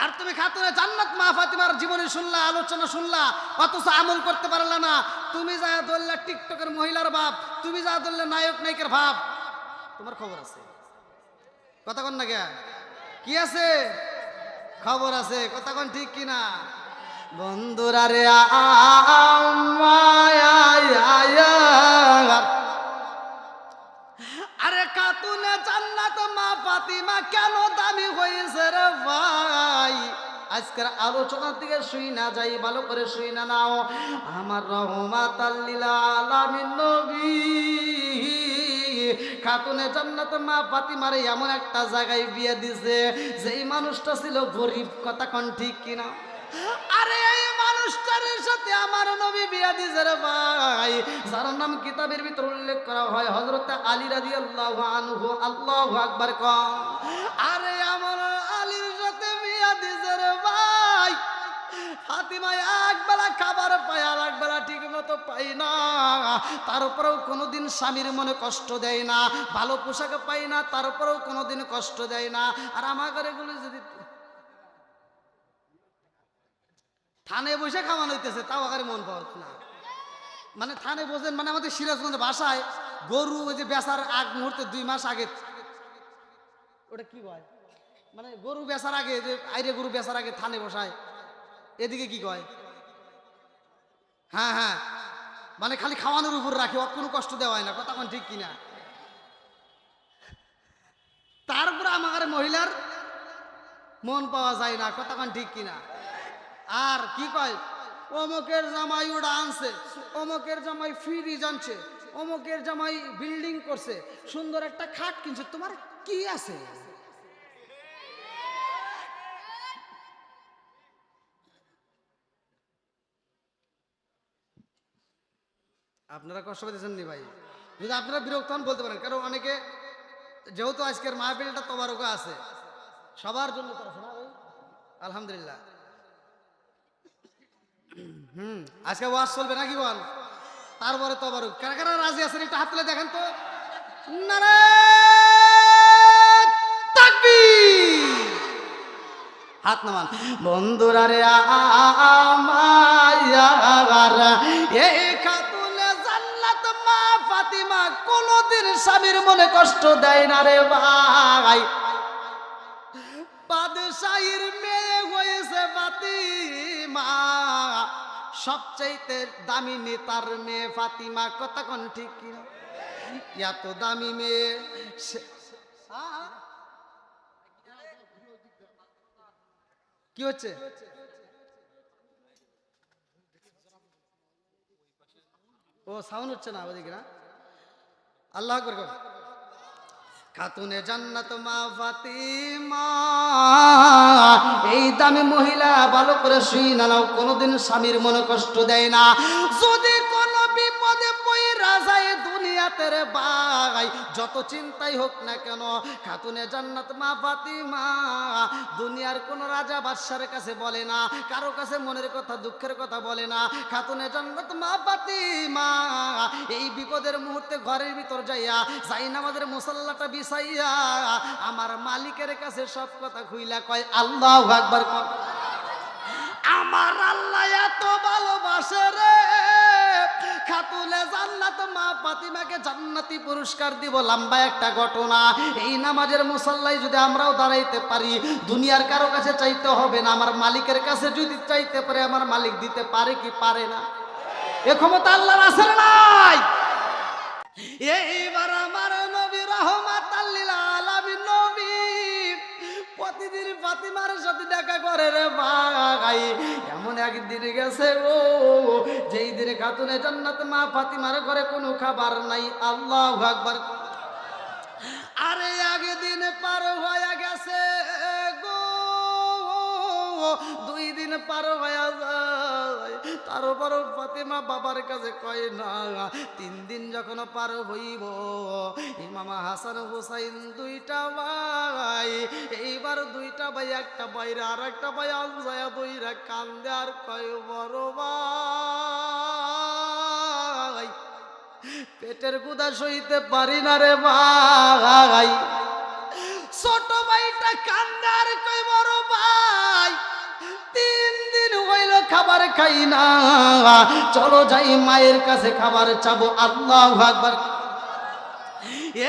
আর তুমি খাতুনে জান্নাত মা ফাতিমার জীবনী শুনলা, আলোচনা শুনলা, অথচ আমল করতে পারলা না। তুমি যা ধরলে টিকটকের মহিলার বাপ, তুমি যা ধরলে নায়ক নায়িকার ভাব, তোমার খবর আছে। কথা কন না কে? কি আছে? খবর আছে। কথা কন ঠিক কিনা? বন্ধুরা রে আরে খাতুনে জান্নাত মা ফাতিমা কেন দামি হয়েছে রে ভাই? আজকের আলোচনার দিকে শুই না যাই, ভালো করে শুই না নাও। আমার রহমাতাল লিল আলামিন নবী খাতুনে জান্নাত মা ফাতিমারে এমন একটা জায়গায় বিয়ে দিছে যেই মানুষটা ছিল গরিব। কথা কোন ঠিক কিনা? আরে এই মানুষটার সাথে আমার নবী বিয়ে দিছে রে ভাই, যার নাম কিতাবের ভিতর উল্লেখ করা হয় হযরত আলী রাদিয়াল্লাহু আনহু। আল্লাহু আকবার কও। আরে আমার আলীর সাথে বিয়ে দিছে রে ভাই। ফাতিমা একবেলা খাবার পায়, আর একবেলা ঠিক মতো পাই না, তারপরেও কোনোদিন স্বামীর মনে কষ্ট দেয় না। ভালো পোশাক পাই না, তারপরেও কোনোদিন কষ্ট দেয় না। আর আমার ঘরেগুলো যদি থানে বসে খাওয়ানো হইতেছে, তাও আগে মন পাওয়া না। মানে থানে বোঝেন, মানে আমাদের সিরাজগঞ্জের ভাষায় গরু ওই যে বেচার আগ মুহূর্তে 2 মাস আগে, ওটা কি বলে, মানে গরু বেচার আগে, যে আইরে গরু বেচার আগে থানে বসায়, এদিকে কি কয়? হ্যাঁ হ্যাঁ, মানে খালি খাওয়ানোর উপর রাখে, কোনো কষ্ট দেওয়া হয় না। কথা কোন ঠিক কিনা? তারপরে আমার মহিলার মন পাওয়া যায় না। কথা কোন ঠিক কিনা? আর কি কয়, অমুকের জামাই ওটা আনছে, অমুকের জামাই ফ্রিজ আনছে, অমুকের জামাই বিল্ডিং করছে, সুন্দর একটা খাট কিনছে, তোমার কি আছে? আপনারা কষ্ট পেতেছেন নি ভাই? যদি আপনারা বিরক্ত হন বলতে পারেন, কারণ অনেকে যেহেতু আজকের মাহফিলটা তবারকা আছে, সবার জন্য তো আছে না ভাই? আলহামদুলিল্লাহ। আজকে ওয়াজ চলবে নাকি বল? তারপরে তবারক। কারা কারা রাজি আছেন একটু হাত তুলে দেখেন তো। নারায়ে তাকবীর। হাত নামান। বন্ধুরা রে আমার এই খাতুনে জান্নাত মা ফাতিমা কোনদিন স্বামীর মনে কষ্ট দেয় না রে ভাই। বাদশাহীর মেয়ে হয়েছে ফাতিমা, সবচাইতে দামি নেতার মেয়ে ফাতিমা। কথা কোন ঠিক কিনা? এত দামি মেয়ে কি হচ্ছে? ও সাউন্ড হচ্ছে না ওদিকে না? আল্লাহ আকবার কর। খাতুনে জান্নাত মা ফাতিমা, এই দামি মহিলা ভালো করে শুই না নাও, কোনোদিন স্বামীর মনে কষ্ট দেয় না। যদি কোনো বিপদে পইরা যায় দুনিয়াতে রে ভাই, যত চিন্তাই হোক না কেন, খাতুনে জান্নাত মা ফাতিমা দুনিয়ার কোন রাজা বাদশার কাছে বলে না, কারো কাছে মনের কথা দুঃখের কথা বলে না। খাতুনে জান্নাত মা ফাতিমা এই বিপদের মুহূর্তে ঘরের ভিতর যাইয়া নামাজের মুসাল্লাটা বিছাইয়া আমার মালিকের কাছে সব কথা খুইলা কয় আল্লাহু আকবার। কয় আমার আল্লাহ এত ভালোবাসে রে, খাতুনে জান্নাত মা ফাতিমাকে জান্নাতি পুরস্কার দিব। লম্বা একটা ঘটনা, এই নামাজের মুসাল্লায় যদি আমরাও দাঁড়াইতে পারি, দুনিয়ার কারো কাছে চাইতে হবে না, আমার মালিকের কাছে যদি চাইতে পারে আমার মালিক দিতে পারে কি পারে না? এ ক্ষমতা আল্লাহর আছে না নাই? এইবার আমার নবী রাহমাতাল লিল আলামিন নবী প্রতিদিন ফাতিমার সাথে দেখা করে রে ভাই। এমন একদিন গেছে ও, যেই দিনে খাতুনে জান্নাত মা ফাতিমার ঘরে কোনো খাবার নাই। আল্লাহু আকবার। আরে আগে দিন পার হয়ে গেছে গো, 2 দিন পার হয়ে যায়, তারপর ফাতিমা বাবার কাছে কয় না। 3 দিন যখন পার হইব, ইমাম হাসান হুসাইন 2টা ভাই, এইবার 2টা ভাই, একটা বাইরে আর একটা ভাই আলজায়া বইরা কান্দে আর কয় বড় ভাই পেটের গুদা সইতে পারি না রে ভাই। ছোট ভাইটা কান্দে আর কয় বড় ভাই 3 দিন হইল খাবার খাই না, চলো যাই মায়ের কাছে খাবার চাবো। আল্লাহু আকবার।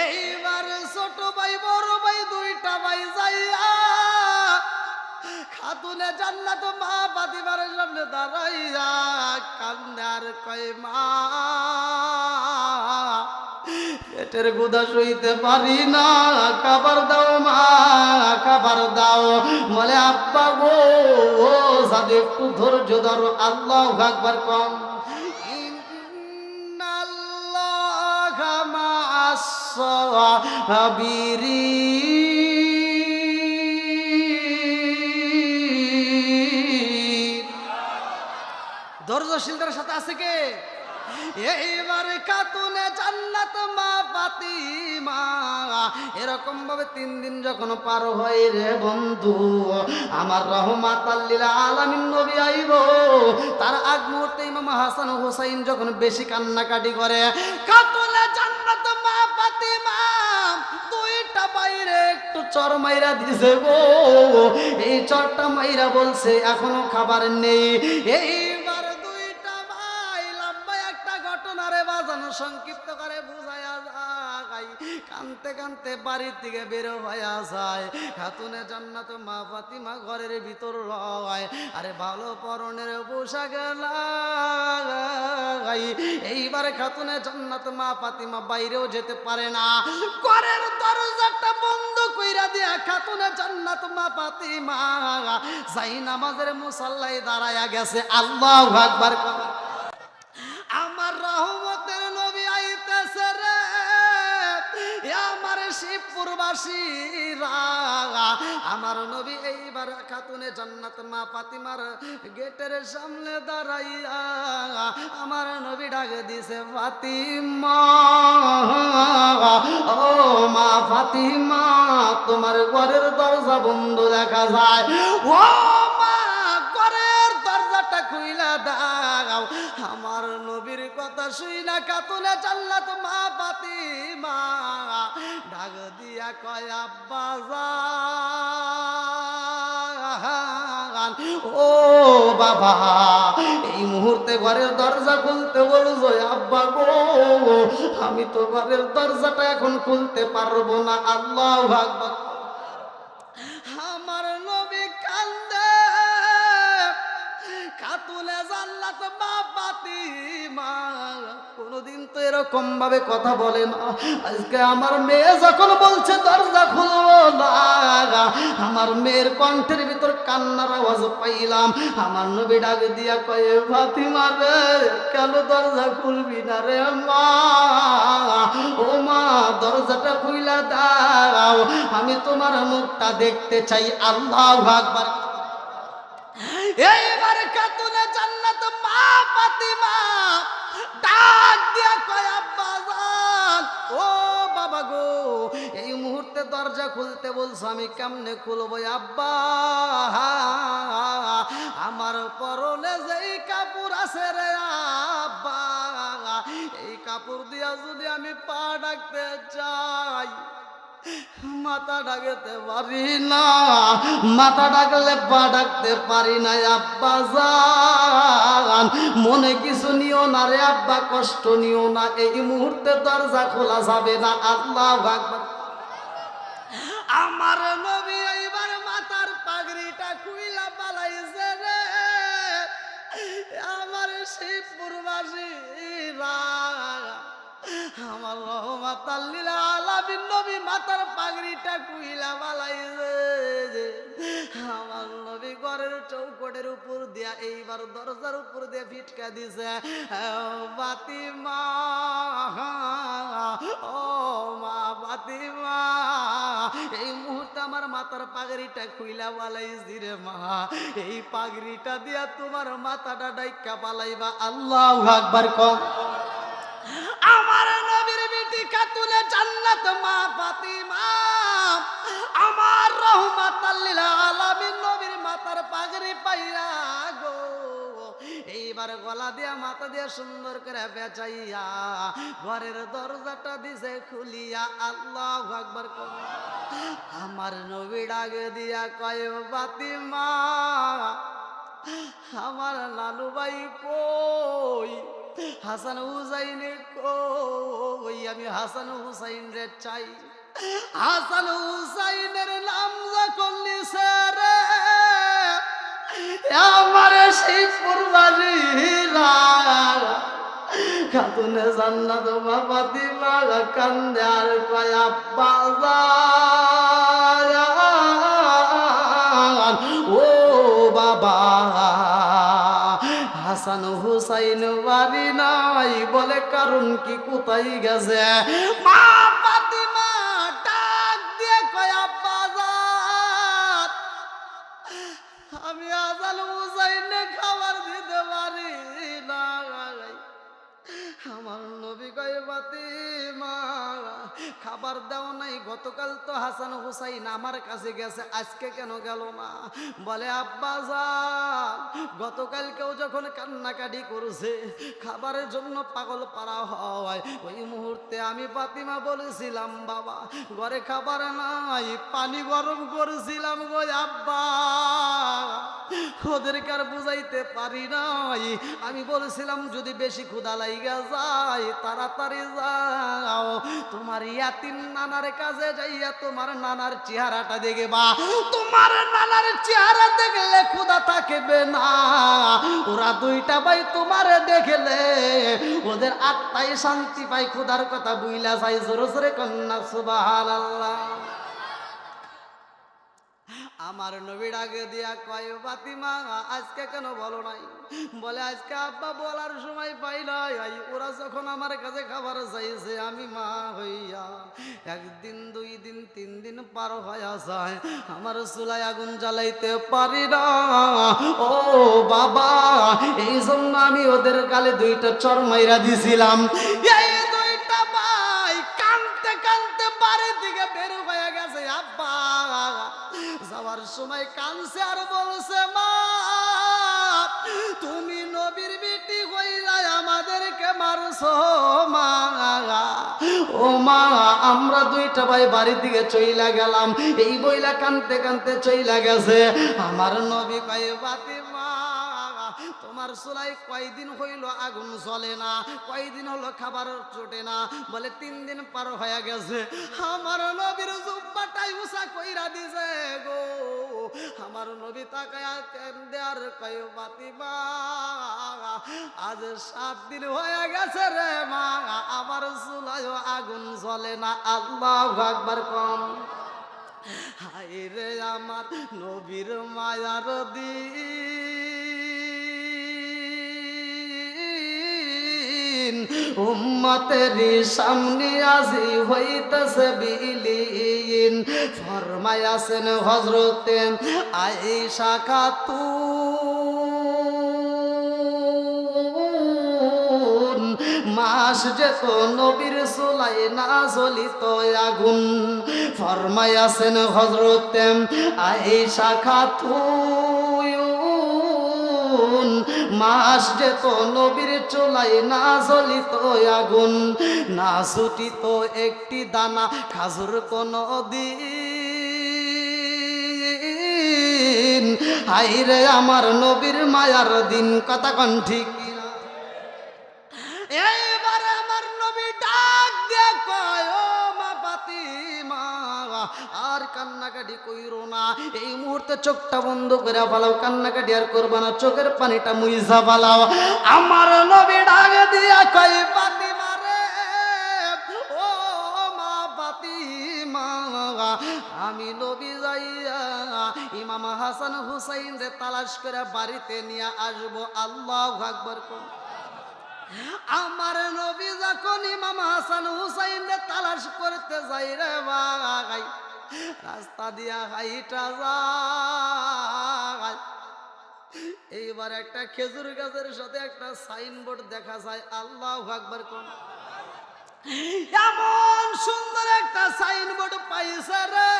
এইবার ছোট ভাই বড় ভাই 2টা ভাই যাইয়া খাতুনে জান্নাত মা ফাতিমার সামনে দাঁড়াইয়া কান্দে আর কয় মা পেটের গুদা সইতে পারি না, খাবার দাও মা, খাবার দাও। বলে আব্বা গো সাদে একটু ধৈর্য ধরো। আল্লাহু আকবার। কম ইন্নাল্লাহা মা'আস সাবিরিন। ধৈর্যশীলদের সাথে আছে কে? এইবারে খাতুনে জান্নাত মা ফাতিমা এরকম ভাবে 3 দিন যখন পার হয় রে বন্ধু, আমার রাহমাতাল লিল আলামিন নবী আইব, তার আগ মুহূর্তে ইমাম হাসান হুসাইন যখন বেশি কান্নাকাটি করে, খাতুনে জান্নাত মা ফাতিমা 2টা বাইরে একটু চর মাইরা দিছে গো। এই চরটা মাইরা বলছে এখনো খাবার নেই। এইবার 2টা ভাই লম্বা একটা ঘটনারে বাজানো সংক্ষিপ্ত করে বুঝায়া যায়, কানতে কানতে বাড়ির থেকে বের হইয়া যায়। খাতুনে জান্নাত মা ফাতিমা ঘরের ভিতর রয়, আরে ভালো পরনের পোশাক লাই। এইবার খাতুনে জান্নাত মা ফাতিমা বাইরেও যেতে পারে না, ঘরের দরজাটা বন্ধ কইরা দিয়া খাতুনে জান্নাত মা ফাতিমা যাই নামাজের মুসাল্লায় দাঁড়ায়া গেছে। আল্লাহু আকবার। আমার রহমতের নবী আইতেছে রে, আমার শিবপুরবাসীরা, আমার নবী এইবার খাতুনে জান্নাত মা ফাতিমার গেটের সামনে দাঁড়াইয়া আমার নবী ডাক দিছে ফাতিমা, ও মা ফাতিমা তোমার ঘরের দরজা বন্ধ দেখা যায়, ও মা ঘরের দরজাটা খুইলা দাও। আমার নবীর কথা শুই না খাতুনে জান্নাত মা ফাতিমা ডাক দিয়া কয় আব্বা জান, ও বাবা এই মুহূর্তে ঘরের দরজা খুলতে বলছো আব্বা গো, আমি তো ঘরের দরজাটা এখন খুলতে পারবো না। আল্লাহু আকবার। জান্নাত মা ফাতিমা কোনদিন তো এরকম ভাবে কথা বলে না। আজকে আমার মেয়ে যখন বলছে দরজা খুলবো না, আমার মেয়ের কণ্ঠের ভিতর কান্নার আওয়াজ পাইলাম। আমার নবী ডাক দিয়া কয়ে, ফাতিমা রে কেন দরজা খুলবি না রে মা? ও মা দরজাটা খুইলা দাও, আমি তোমার মুখটা দেখতে চাই। আল্লাহু আকবার। এইবার খাতুনে জান্নাত মা ফাতিমা ডাক দিয়া কয়, আব্বা জান, ও বাবা গো, এই মুহূর্তে দরজা খুলতে বলছো, আমি কেমনে খুলবো আব্বা? আমার পরনে যেই কাপড় আছে রে আব্বা, এই কাপড় দিয়া যদি আমি পা ডাকতে চাই, মাথা ডাকতে পারি না, মাথা ডাকলে পা ডাকতে পারি না। আব্বা জান মনে কিছু নিও না রে আব্বা, কষ্ট নিও না, এই মুহূর্তে দরজা খোলা যাবে না। আল্লাহু আকবার। আমার নবী এইবার মাথার পাগড়িটা খুইলা পালাইছে রে। আমার শিবপুরবাসীরা, আমার রহমাতাল লিল আলামিন নবী মাথার পাগড়িটা খুইলা পালাইছে। আমার নবী ঘরের চৌকটের উপর দিয়া এইবার দরজার উপর দিয়ে ফিটকা দিছে, ফাতিমা, ও মা ফাতিমা, এই মুহূর্তে আমার মাথার পাগড়িটা খুইলা পালাইছি রে মা, এই পাগড়িটা দিয়া তোমার মাথাটা ডাইকা পালাইবা। আল্লাহু আকবার কম। আমার নবীর বেটি খাতুনে জান্নাত মা ফাতিমা, আমার রহমাতাল লিল আলামিন নবীর মাথার পাগড়ি পাইয়া গো, এইবার গলা দিয়া মাথা দিয়া সুন্দর করে পেঁচাইয়া ঘরের দরজাটা দিছে খুলিয়া। আল্লাহু আকবার। আমার নবী ডাক দিয়া কয়, ফাতিমা আমার নানু ভাই কই, হাসান হুসাইনে কই? আমি হাসান হুসাইন রে চাই। হাসান হুসাইনের নাম যখন নিছে রে আমার শিবপুরবাসীরা, খাতুনে জান্নাত মা ফাতিমা কান্দে আর কয়, আব্বা জান, ও বাবা, হাসান হুসাইন বাড়ি নাই বলে, কারণ কি কোথায় গেছে? মা ফাতিমা ডাক দিয়ে কয়, আব্বা জান, আমি হাসান হুসাইনে খাবার দিতে পারি না। আমার নবী কয়, ফাতিমা খাবার দাও নাই? গতকাল তো হাসান হুসাইন আমার কাছে গেছে, আজকে কেন গেল না? বলে, আব্বা জান, গতকালকেও যখন কান্নাকাটি করছে, খাবারের জন্য পাগল পারা হয়, ওই মুহূর্তে আমি ফাতিমা বলেছিলাম, বাবা ঘরে খাবার নাই, পানি গরম করেছিলাম গো আব্বা, ওদেরকে আর বুঝাইতে পারি নাই। আমি বলেছিলাম যদি বেশি ক্ষুধা লাইগা যায় তাড়াতাড়ি যাও, তোমার ইয়াতিম নানার কাছে যাইয়া তোমার নানার চেহারাটা দেখবা, তোমার নানার চেহারা দেখলে ক্ষুধা থাকবে না। ওরা দুইটা ভাই তোমারে দেখলে ওদের আত্মায় শান্তি পায়, ক্ষুধার কথা বুইলা যায়। জোরে জোরে কন্যা সুবহানাল্লাহ। আমার নবী ডাকে দিয়া কয়, ফাতিমা আজকে কেন বলো নাই? বলে, আজকে আব্বা বলার সময় পাই নাই, ওরা যখন আমার কাছে খাবার চাইছে, আমি মা হইয়া একদিন দুই দিন তিন দিন পার হয়ে যায়, আমার চুলায় আগুন জ্বালাইতে পারি না। ও বাবা, এই জন্য আমি ওদের গালে দুইটা চর মাইরা দিছিলাম। এই দুইটা ভাই কানতে কানতে বাড়ির দিকে বের হয়ে গেছে। আব্বা যাওয়ার সময় কানছে আর বলছে, মা তুমি নবীর বেটি হইলা আমাদেরকে মারছো মা। ও মা, আমরা দুইটা ভাই বাড়ির দিকে চইলা গেলাম। এই বইলা কানতে কানতে চইলা গেছে। আমার নবী কয়, ফাতিমা তোমার চুলাই কয়দিন হইল আগুন জ্বলে না? কয়দিন হলো খাবার চটে না? বলে 3 দিন পার হয়ে গেছে। আমার নবীর জুব্বাটাই উঁচা কইরা দিছে গো। আমার আমার নবী তাকায়া দেয়ার কয় ফাতিমা আজ 7 দিন হয়ে গেছে রে মা, আমার চুলায় আগুন জ্বলে না। আল্লাহু আকবার কম। হায় রে আমার নবীর মায়ার দিন, উম্মতের সামনে আজি হইতেছে বিলীন। ফরমায়াছেন হযরতে আয়েশা খাতুন, মাস যেত নবীর চুলাই না জ্বলিত আগুন। ফরমায়াছেন হযরতে আয়েশা খাতুন, মাস যেত নবীর চুলাই না জ্বলিত আগুন, না ছুটিত একটি দানা খাজুর কোন দিন। হাইরে আমার নবীর মায়ার দিন, কথা কোন ঠিক কিনা? এইবারে আমার নবী ডাক দিয়ে কয় ও মা ফাতিমা আর কান্নাকাটি কইরো না, এই মুহূর্তে চোখটা বন্ধ করে ফেলাও, কান্নাকাটি আর করবা না, চোখের পানিটা মুইজা ফেলাও। আমার নবী ডাক দিয়া কয় ফাতিমা রে ও মা ফাতিমা, আমি নবী যাইয়া ইমাম হাসান হুসাইন রে তালাশ করে বাড়িতে নিয়ে আসবো। আল্লাহু আকবার কোন। আমার নবী যখন ইমাম হাসান হুসাইনকে তালাশ করতে যাই রে ভাই, রাস্তা দিয়া হাইটা যায়, এইবার একটা খেজুর গাছের সাথে একটা সাইনবোর্ড দেখা যায়। আল্লাহু আকবার কোন। এমন সুন্দর একটা সাইনবোর্ড পাইছে রে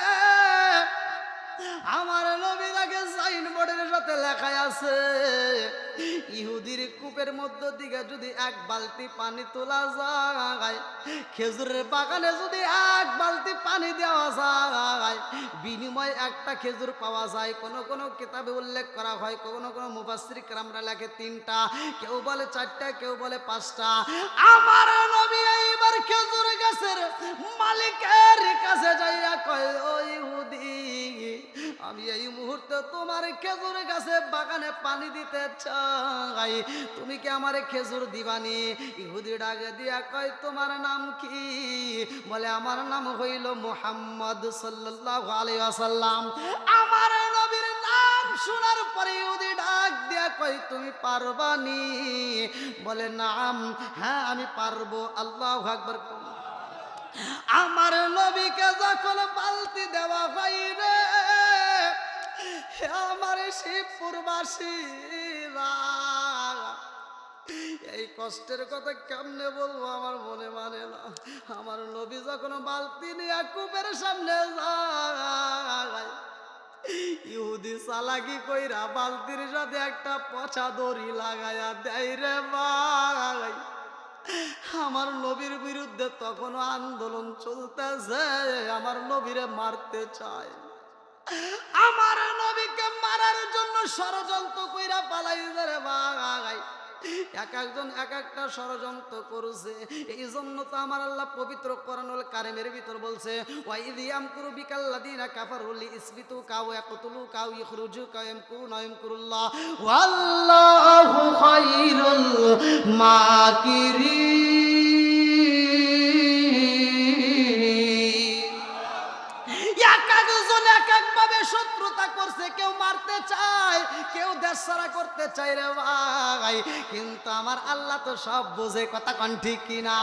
আমার নবী, তাকে সাইনবোর্ডের সাথে লেখা আছে ইহুদির কূপের মধ্য দিকে যদি 1 বালতি পানি তোলা যায়, খেজুরের বাগানে যদি 1 বালতি পানি দেওয়া যায়, বিনিময়ে একটা খেজুর পাওয়া যায়। কোন কোন কিতাবে উল্লেখ করা হয়, কোন কোন মুফাসসির কেরামরা লেখে 3টা, কেউ বলে 4টা, কেউ বলে 5টা। আমার নবী এইবার খেজুর গাছের মালিকের কাছে যাইয়া কয় ও ইহুদি, আমি এই মুহূর্তে তোমার খেজুর গাছে বাগানে পানি দিতে চাই, তুমি কি আমারে খেজুর দিবানি? ইহুদি ডাকে দিয়া কয় তোমার নাম কি? বলে আমার নাম হইল মুহাম্মদ সাল্লাল্লাহু আলাইহি ওয়াসাল্লাম। আমার নবীর নাম শোনার পরে ইহুদি ডাক দিয়া কয় তুমি পারবানি? বলে নাম, হ্যাঁ আমি পারবো। আল্লাহু আকবার। আমার নবীকে যখন বালতি দেওয়া হয় রে আমার শিবপুরবাসীরা, এই কষ্টের কথা কেমনে বলবো আমার মনে মানে না। আমার নবী যখন বালতি নিয়ে কূপের সামনে যায়, ইহুদি চালাকি কইরা বালতির সাথে একটা পচা দড়ি লাগায়া দেয় রে ভাই। আমার নবীর বিরুদ্ধে তখনও আন্দোলন চলতেছে, আমার নবীরে মারতে চায়, আমার নবীকে মারার জন্য ষড়যন্ত্র কইরা পালাইছে রে ভাই। এক একজন এক একটা ষড়যন্ত্র করছে। এই জন্য তো আমার আল্লাহ পবিত্র কোরআনুল কারীমের ভিতর বলছে ওয়াইদ ইয়ামকুরু বিকাল্লাযিনা কাফারু লিইসবিতু কাও ইয়াকতুলু কাও ইখরুজু কাও ইয়ামকুরুনা ইয়ামকুরুল্লাহ ওয়াল্লাহু খায়রুল মাকিরিন। এক একজন এক একভাবে শত্রুতা করছে, কেউ মারতে চায়, কেউ দেশ ছাড়া করতে চায় রে ভাই, কিন্তু আমার আল্লাহ তো সব বোঝে, কথা কোন ঠিক কিনা?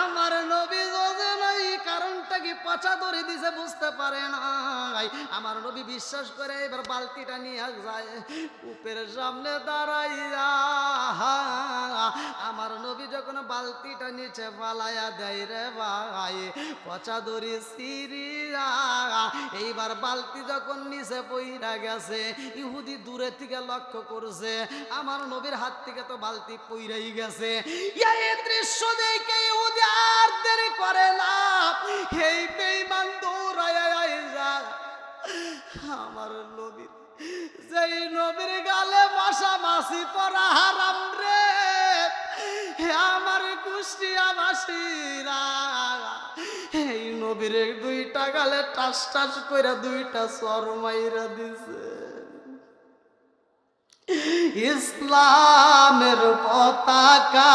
আমার নবী বোঝে নাই, কারণটা কি পচা ধরে দিছে বুঝতে পারে না। আমার নবী বিশ্বাস করে এবার বালতিটা নিয়ে যায় কূপের সামনে দাঁড়াইয়া। আমার নবী যখন বালতিটা নিচে ফালাইয়া দেয় রে ভাই, পচা দড়ি সিরিয়া, এইবার বালতি যখন নিচে পইরা গেছে, ইহুদি দূরে থেকে লক্ষ্য করছে আমার নবীর হাত থেকে তো বালতি পইরাই গেছে। এই দৃশ্য দেখে ইহুদি আর দেরি করে না, এই বেঈমান দৌড়ায় আইসা আমার নবীর, যেই নবীর গালে মশা মাছি পরা হারাম রে, আমার কুষ্টিয়াবাসীরা এই নবীর 2টা গালে টাস টাস কইরা 2টা চর মাইরা দিছে। ইসলামের পতাকা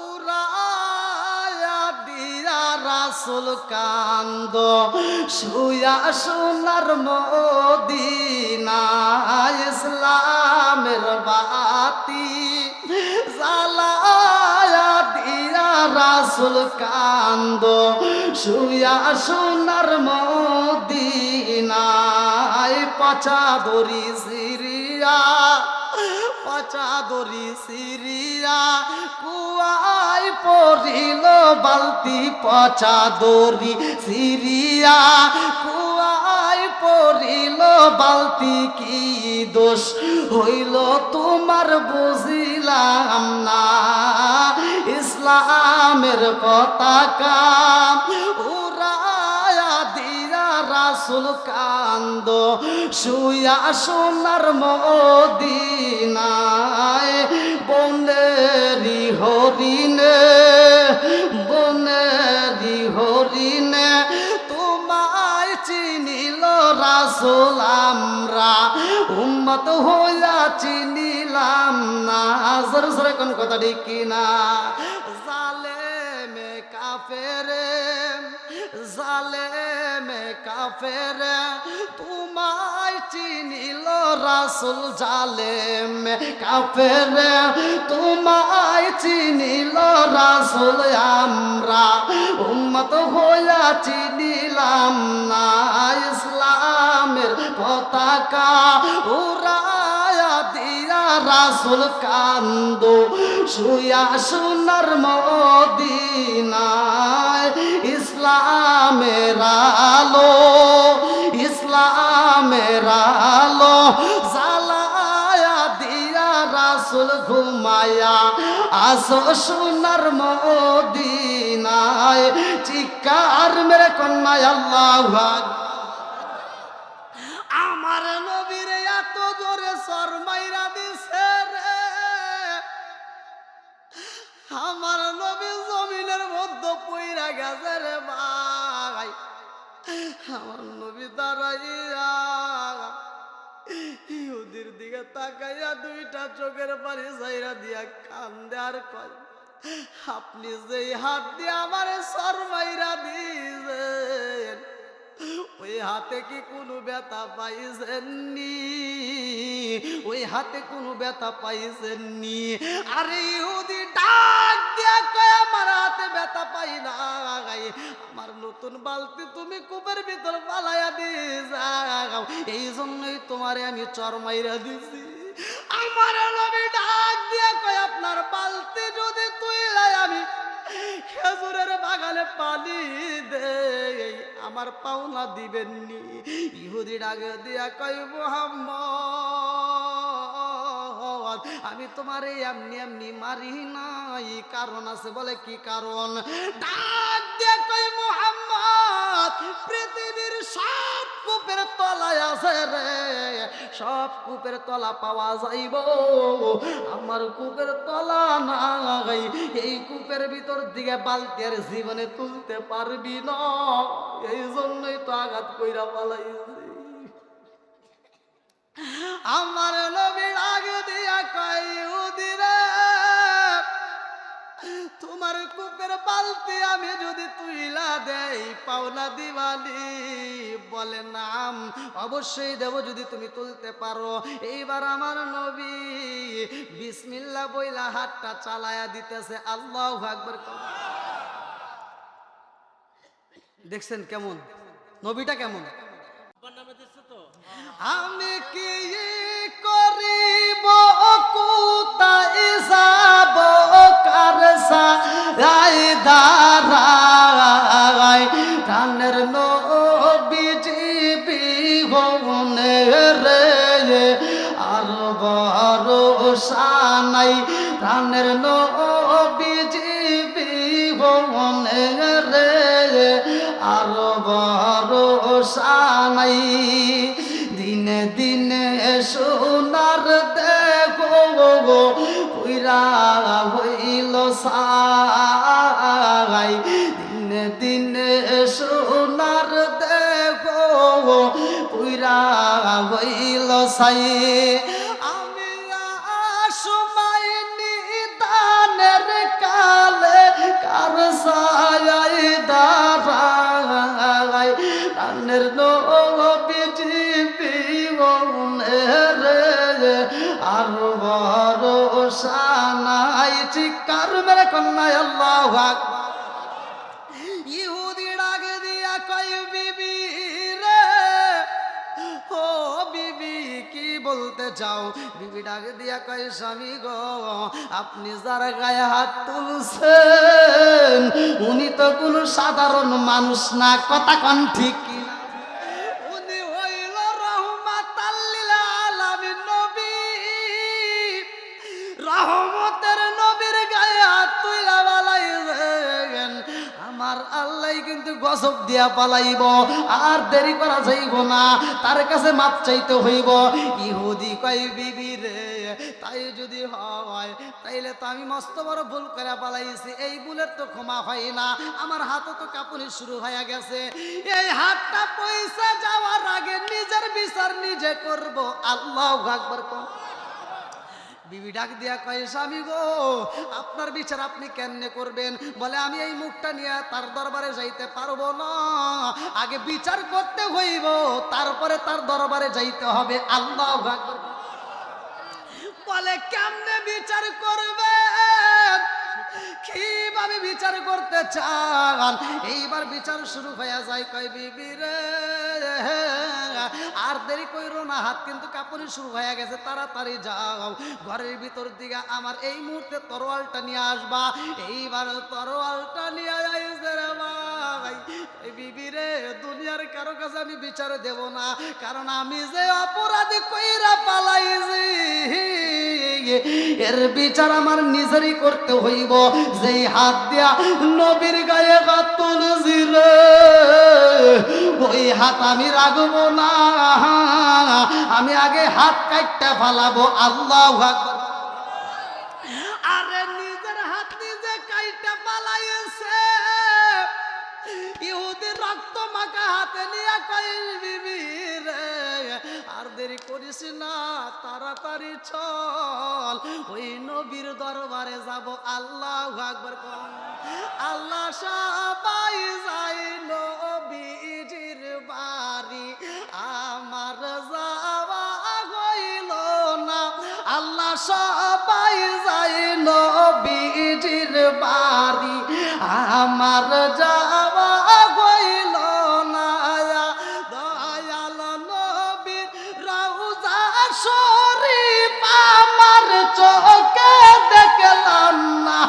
উড়ায়া দিয়া রাসূল কান্দ শুয়া সোনার মদিনা ইসলামের বাতি জ্বালায়া দিয়া রাসূল কান্দ শুয়া সোনার মদিনায় পচা দড়ি সিরিয়া পচা দড়ি সিরিয়া কুয়ায় পড়িল বালতি পচা দড়ি সিরিয়া কুয়ায় পড়িল বালতি কি দোষ হইল তোমার বুঝিলাম না ইসলামের পতাকা উড়ায়া দিয়া রাসূল কান্দ শুয়া সোনার মদিনায় বনেরি হরিণে বনেরি হরিণে তোমায় চিনিল রাসূল আমরা উম্মত হইয়া চিনিলাম না জোরে জোরে কোন কথা ঠিক কিনা জালেমে কাফেরে জালেমে কাফেরে তোমায় চিনিল রাসূল জালেমে কাফেরে তোমায় চিনিল রাসূল আমরা উম্মত হইয়া চিনিলাম না ইসলামের পতাকা উড়ায়া দিয়া রাসূল কান্দ শুয়া সোনার মদিনায় ইসলামের আলো ইসলামের আলো জ্বালায়া দিয়া রাসূল ঘুমায়া আসো সোনার মদিনায় চিৎকার মেরে কন্যায় আল্লাহু আকবার আমার নবীর এত জোরে শরমাইরা দিছে রে আমার নবী জমিনের মধ্যে পইরা গেছে রে ভাই আমার নবী দাঁড়াইয়া ইহুদির দিকে তাকাইয়া দুইটা চোখের পানি ছাইরা দিয়া কান্দে আর কয় আপনি যেই হাত দিয়ে আমার শরমাইরা দিয়েছেন ওই হাতে কি কোনো ব্যথা পাইছেননি ওই হাতে কোনো ব্যথা পাইছেননি আরে ইহুদি ডাক দিয়া কয় আমার হাতে ব্যথা পাই না আমার নতুন বালতি তুমি কূপের ভিতর পালাইয়া দিয়ে যাও এই জন্যই তোমারে আমি চর মাইরা দিছি আমার নবী ডাক দিয়া কয় আপনার বালতি যদি তুইলাই আমি খেজুরের বাগানে পানি দে আমার পাওনা দিবেননি ইহুদি ডাকে দিয়া কয় মুহাম্মদ আমি তোমারে এমনি এমনি মারি নাই কারণ আছে বলে কি কারণ ডাক দিয়া কয় মুহাম্মদ পৃথিবীর সব কূপের তলায় আছে রে সব কূপের তলা পাওয়া যাইব আমার কূপের তলা নাই এই কূপের ভিতর দিকে বালতি আর জীবনে তুলতে পারবি না এই জন্যই তো আঘাত কইরা পালাইছি আমার নবী আগে দিয়া কয় ইহুদি রে তোমার কূপের বালতি আমি যদি তুইলা দেই পাওনা দিবালি বলে নাম অবশ্যই দেব যদি তুমি তুলতে পারো এইবার আমার নবী বিসমিল্লাহ বইলা হাতটা চালায়া দিতেছে আল্লাহু আকবার দেখছেন কেমন নবীটা কেমন আমি কি করিব কোথায় যাব কার সাই দাঁড়াই প্রাণের নবীজি বিহনে রে আর ভরসা নাই প্রাণের নবীজি বিহনে রে আর ভরসা নাই দিনে দিনে সোনার দেখো পুরা হইল সাই দিনে দিনে সোনার দেখো পুরা হইল সাই প্রাণের নবীজি বিহনে রে আর ভরসা নাই। চিৎকার মেরে কন্যায় আল্লাহু আকবার। ইহুদি ডাক দিয়া কয় বিবি রে, ও বিবি কি বলতে চাও? বিবি ডাক দিয়া কয় স্বামী গো, আপনি যার গায়ে হাত তুলছেন উনি তো কোনো সাধারণ মানুষ না। কথা কন ঠিক কিনা? উনি হইল রহমাতাল লিল আলামিন নবী, রহমতের নবীর গায়ে হাত তুইলা বালাইছেন। আমার আল্লাহ কিন্তু গজব দিয়া পালাইব, আর দেরি করা যাইব না, তার কাছে মাপ চাইতে হইব। ইহুদি কয় বিবি রে, তাই যদি হয় তাইলে তো আমি মস্ত বড় ভুল করে পালাইছি, এই ভুলের তো ক্ষমা হয় না। আমার হাতও তো কাঁপুনি শুরু হয়ে গেছে, এই হাতটা পয়সা যাওয়ার আগে নিজের বিচার নিজে করব। আল্লাহু আকবার। বিবি ডাক দিয়া কয় স্বামী গো, আপনার বিচার আপনি কেমনে করবেন? বলে আমি এই মুখটা নিয়ে তার দরবারে যাইতে পারবো না, আগে বিচার করতে হইব, তারপরে তার দরবারে যাইতে হবে। আল্লাহু আকবার। বলে কেমনে বিচার করবেন, কিভাবে বিচার করতে চান? এইবার বিচার শুরু হয়ে যায়। কয় বিবি রে, আর দেরি কইরো না, হাত কিন্তু কাঁপুনি শুরু হয়ে গেছে, তাড়াতাড়ি যাও ঘরের ভিতর দিকে আমার এই মুহূর্তে তরোয়ালটা নিয়ে আসবা। এইবার তরোয়ালটা নিয়ে আইছে রে ভাই। বিবি রে, দুনিয়ার কারো কাছে আমি বিচার দেব না, কারণ আমি যে অপরাধী কইরা পালাইছি এর বিচার আমার নিজেরই করতে হইব। যেই হাত দিয়া নবীর গায়ে হাত তুলছি রে, ওই হাত আমি রাখবো না, আমি আগে হাত কাটতে ফালাবো। আল্লাহু আকবার। আরে নিজের হাত নিজে কাইটা পালাইছে, ইহুদি রক্ত মাখা হাতে নিয়ে কয় বিবি রে, আর দেরি করিস না, তাড়াতাড়ি চল, ওই নবীর দরবারে যাব। আল্লাহু আকবার। আল্লাহ সবাই যাই নবীজির বাড়ি, আমার যাওয়া হইল না। আল্লাহ সবাই যাই নবীজির বাড়ি, আমার যাওয়া হইল না। দয়াল নবীর রওজা শরীফ আমার চোখে দেখলাম না।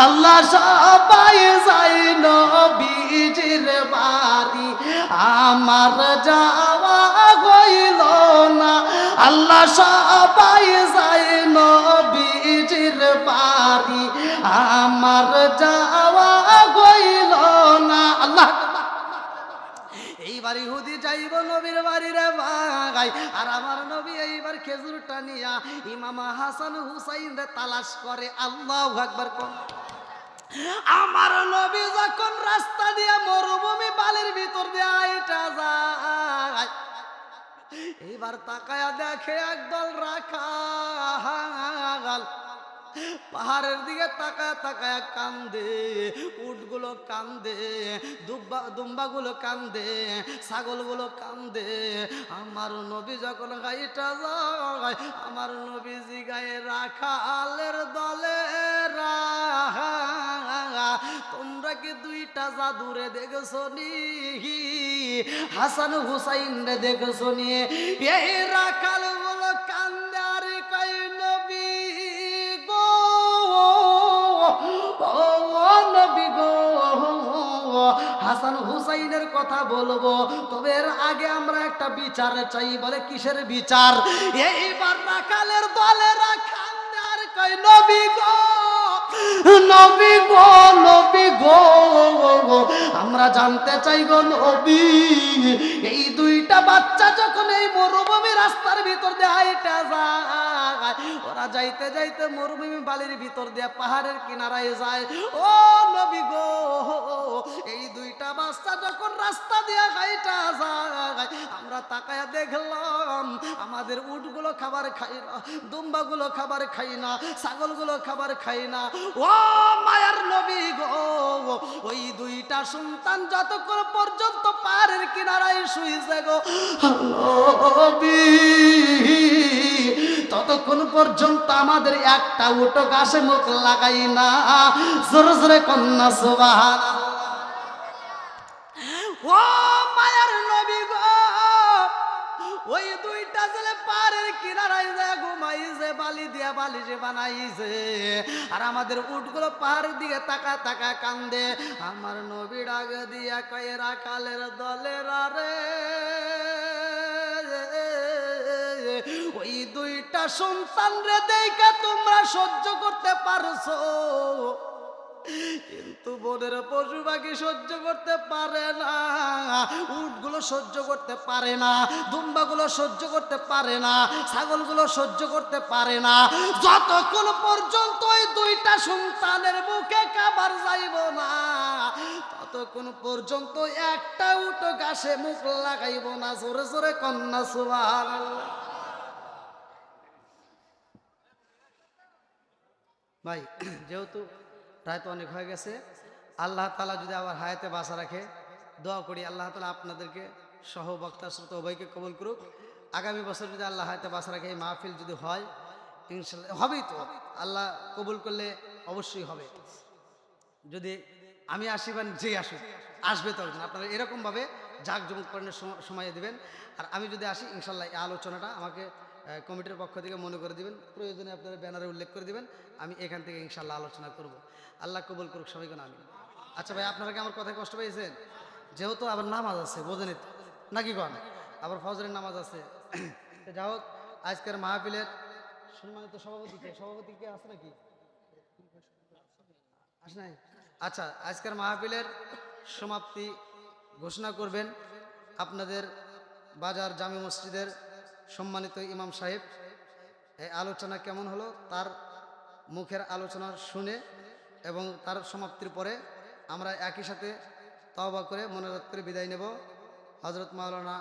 আল্লাহ সবাই যাই নবীজির বাড়ি, আমার যাওয়া হইল না। আল্লাহ সবাই যাই নবীজির বাড়ি, আমার যাওয়া হইল না। আল্লাহ। এইবার ইহুদি যাইব নবীর বাড়ি রে ভাই, আর আমার নবী এইবার খেজুরটা নিয়া ইমাম হাসান হুসাইন রে তালাশ করে। আল্লাহু আকবার। আমার নবী যখন রাস্তা দিয়া মরুভূমি বালির ভিতর দিয়া এটা যায়, এইবার তাকায়া দেখে একদল রাখাল পাহাড়ের দিকে তাকায় তাকায় কান্দে, উটগুলো কান্দে, দুম্বাগুলো কান্দে, ছাগলগুলো কান্দে। আমার নবী যখন গাইটা যায়, আমার নবীজি গায়ে রাখালের দলে, তোমরা কি দুইটা জাদুরে দেখছো নি? হাসান হুসাইন রে দেখছো নি? এই রাখাল গুলো কান্দে আর কই নবী গো, ও নবী গো, হাসান হুসাইনের কথা বলবো, তবে এর আগে আমরা একটা বিচার চাই। বলে কিসের বিচার? এইবার রাখালের দলেরা কান্দে আর কই নবী গো, নবী গো, নবী গো, আমরা জানতে চাই গো নবী, এই দুইটা বাচ্চা যখন এই মরুভূমি রাস্তার ভিতর দিয়ে হাইটা যায়, ওরা যাইতে যাইতে মরুভূমি বালির ভিতর দিয়ে পাহাড়ের কিনারায় যায়, ও নবী গো, এই দুইটা বাচ্চা যখন রাস্তা দিয়ে হাইটা যায়, আমরা তাকায়া দেখলাম আমাদের উটগুলো খাবার খাই না, দুম্বাগুলো খাবার খাই না, ছাগলগুলো খাবার খাই না। ও মায়ার নবী গো, ওই দুইটা সন্তান যতক্ষণ পর্যন্ত পাহাড়ের কিনারায় শুইছে গো নবী, ততক্ষণ পর্যন্ত আমাদের একটা উটো গাছে মুখ লাগাই না। জোরে জোরে কন্যা সুবহানাল্লাহ। ও মায়ার নবী গো, ওই দুইটা ছেলে পাহাড়ের কিনারায় যায় ঘুমাইছে, বালি দিয়া বালিশে বানাইছে, আর আমাদের উটগুলো পাহাড়ের দিকে তাকা তাকা কান্দে। আমার নবী ডাক দিয়া কয় রাখালের দলের রে, ওই দুইটা সন্তান রে দেখা তোমরা সহ্য করতে পারছো, কিন্তু বনের পশু পাখি সহ্য করতে পারে না, উটগুলো সহ্য করতে পারে না, দুম্বাগুলো সহ্য করতে পারে না, ছাগলগুলো সহ্য করতে পারে না। যতক্ষণ পর্যন্ত ওই দুইটা সন্তানের মুখে খাবার যাইব না, ততক্ষণ পর্যন্ত একটা উট গাছে মুখ লাগাইব না। জোরে জোরে কন্যা সুবহানাল্লাহ। ভাই যেহেতু রায় তো অনেক হয়ে গেছে, আল্লাহ তাআলা যদি আবার হায়াতে বাঁচা রাখে, দোয়া করি আল্লাহ তাআলা আপনাদেরকে সহ বক্তা শ্রোতা উভয়কে কবুল করুক। আগামী বছর যদি আল্লাহ হায়াতে বাঁচা রাখে, এই মাহফিল যদি হয়, ইনশাল্লাহ হবেই তো, আল্লাহ কবুল করলে অবশ্যই হবে। যদি আমি আসি বা যে আসুক, আসবে তো একজন। আপনারা এরকমভাবে জাঁকজমককরণের সময় দেবেন। আর আমি যদি আসি, ইনশাল্লাহ এই আলোচনাটা আমাকে কমিটির পক্ষ থেকে মনে করে দিবেন, প্রয়োজনে আপনারা ব্যানারে উল্লেখ করে দিবেন, আমি এখান থেকে ইনশাল্লাহ আলোচনা করব। আল্লাহ কবুল করুক সবাইকে না। আমি আচ্ছা ভাই, আপনারা কি আমার কথায় কষ্ট পেয়েছেন? যেহেতু আবার নামাজ আছে, বোঝেনি তো নাকি কন, আবার ফজরের নামাজ আছে। যা হোক, আজকের মাহফিলের সম্মানিত সভাপতি কে আছে নাকি? আস নাই? আচ্ছা, আজকের মাহফিলের সমাপ্তি ঘোষণা করবেন আপনাদের বাজার জামে মসজিদের সম্মানিত ইমাম সাহেব। এই আলোচনা কেমন হলো তার মুখের আলোচনা শুনে এবং তার সমাপ্তির পরে আমরা একই সাথে তওবা করে মোনাজাত করে বিদায় নেব। হযরত মাওলানা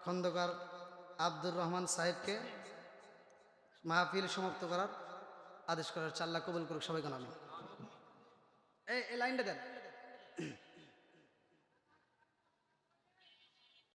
খন্দকার আব্দুর রহমান সাহেবকে মাহফিল সমাপ্ত করার আদেশ করার। আল্লাহ কবুল করুক সবাইকে। আমি এই লাইনটা দেন।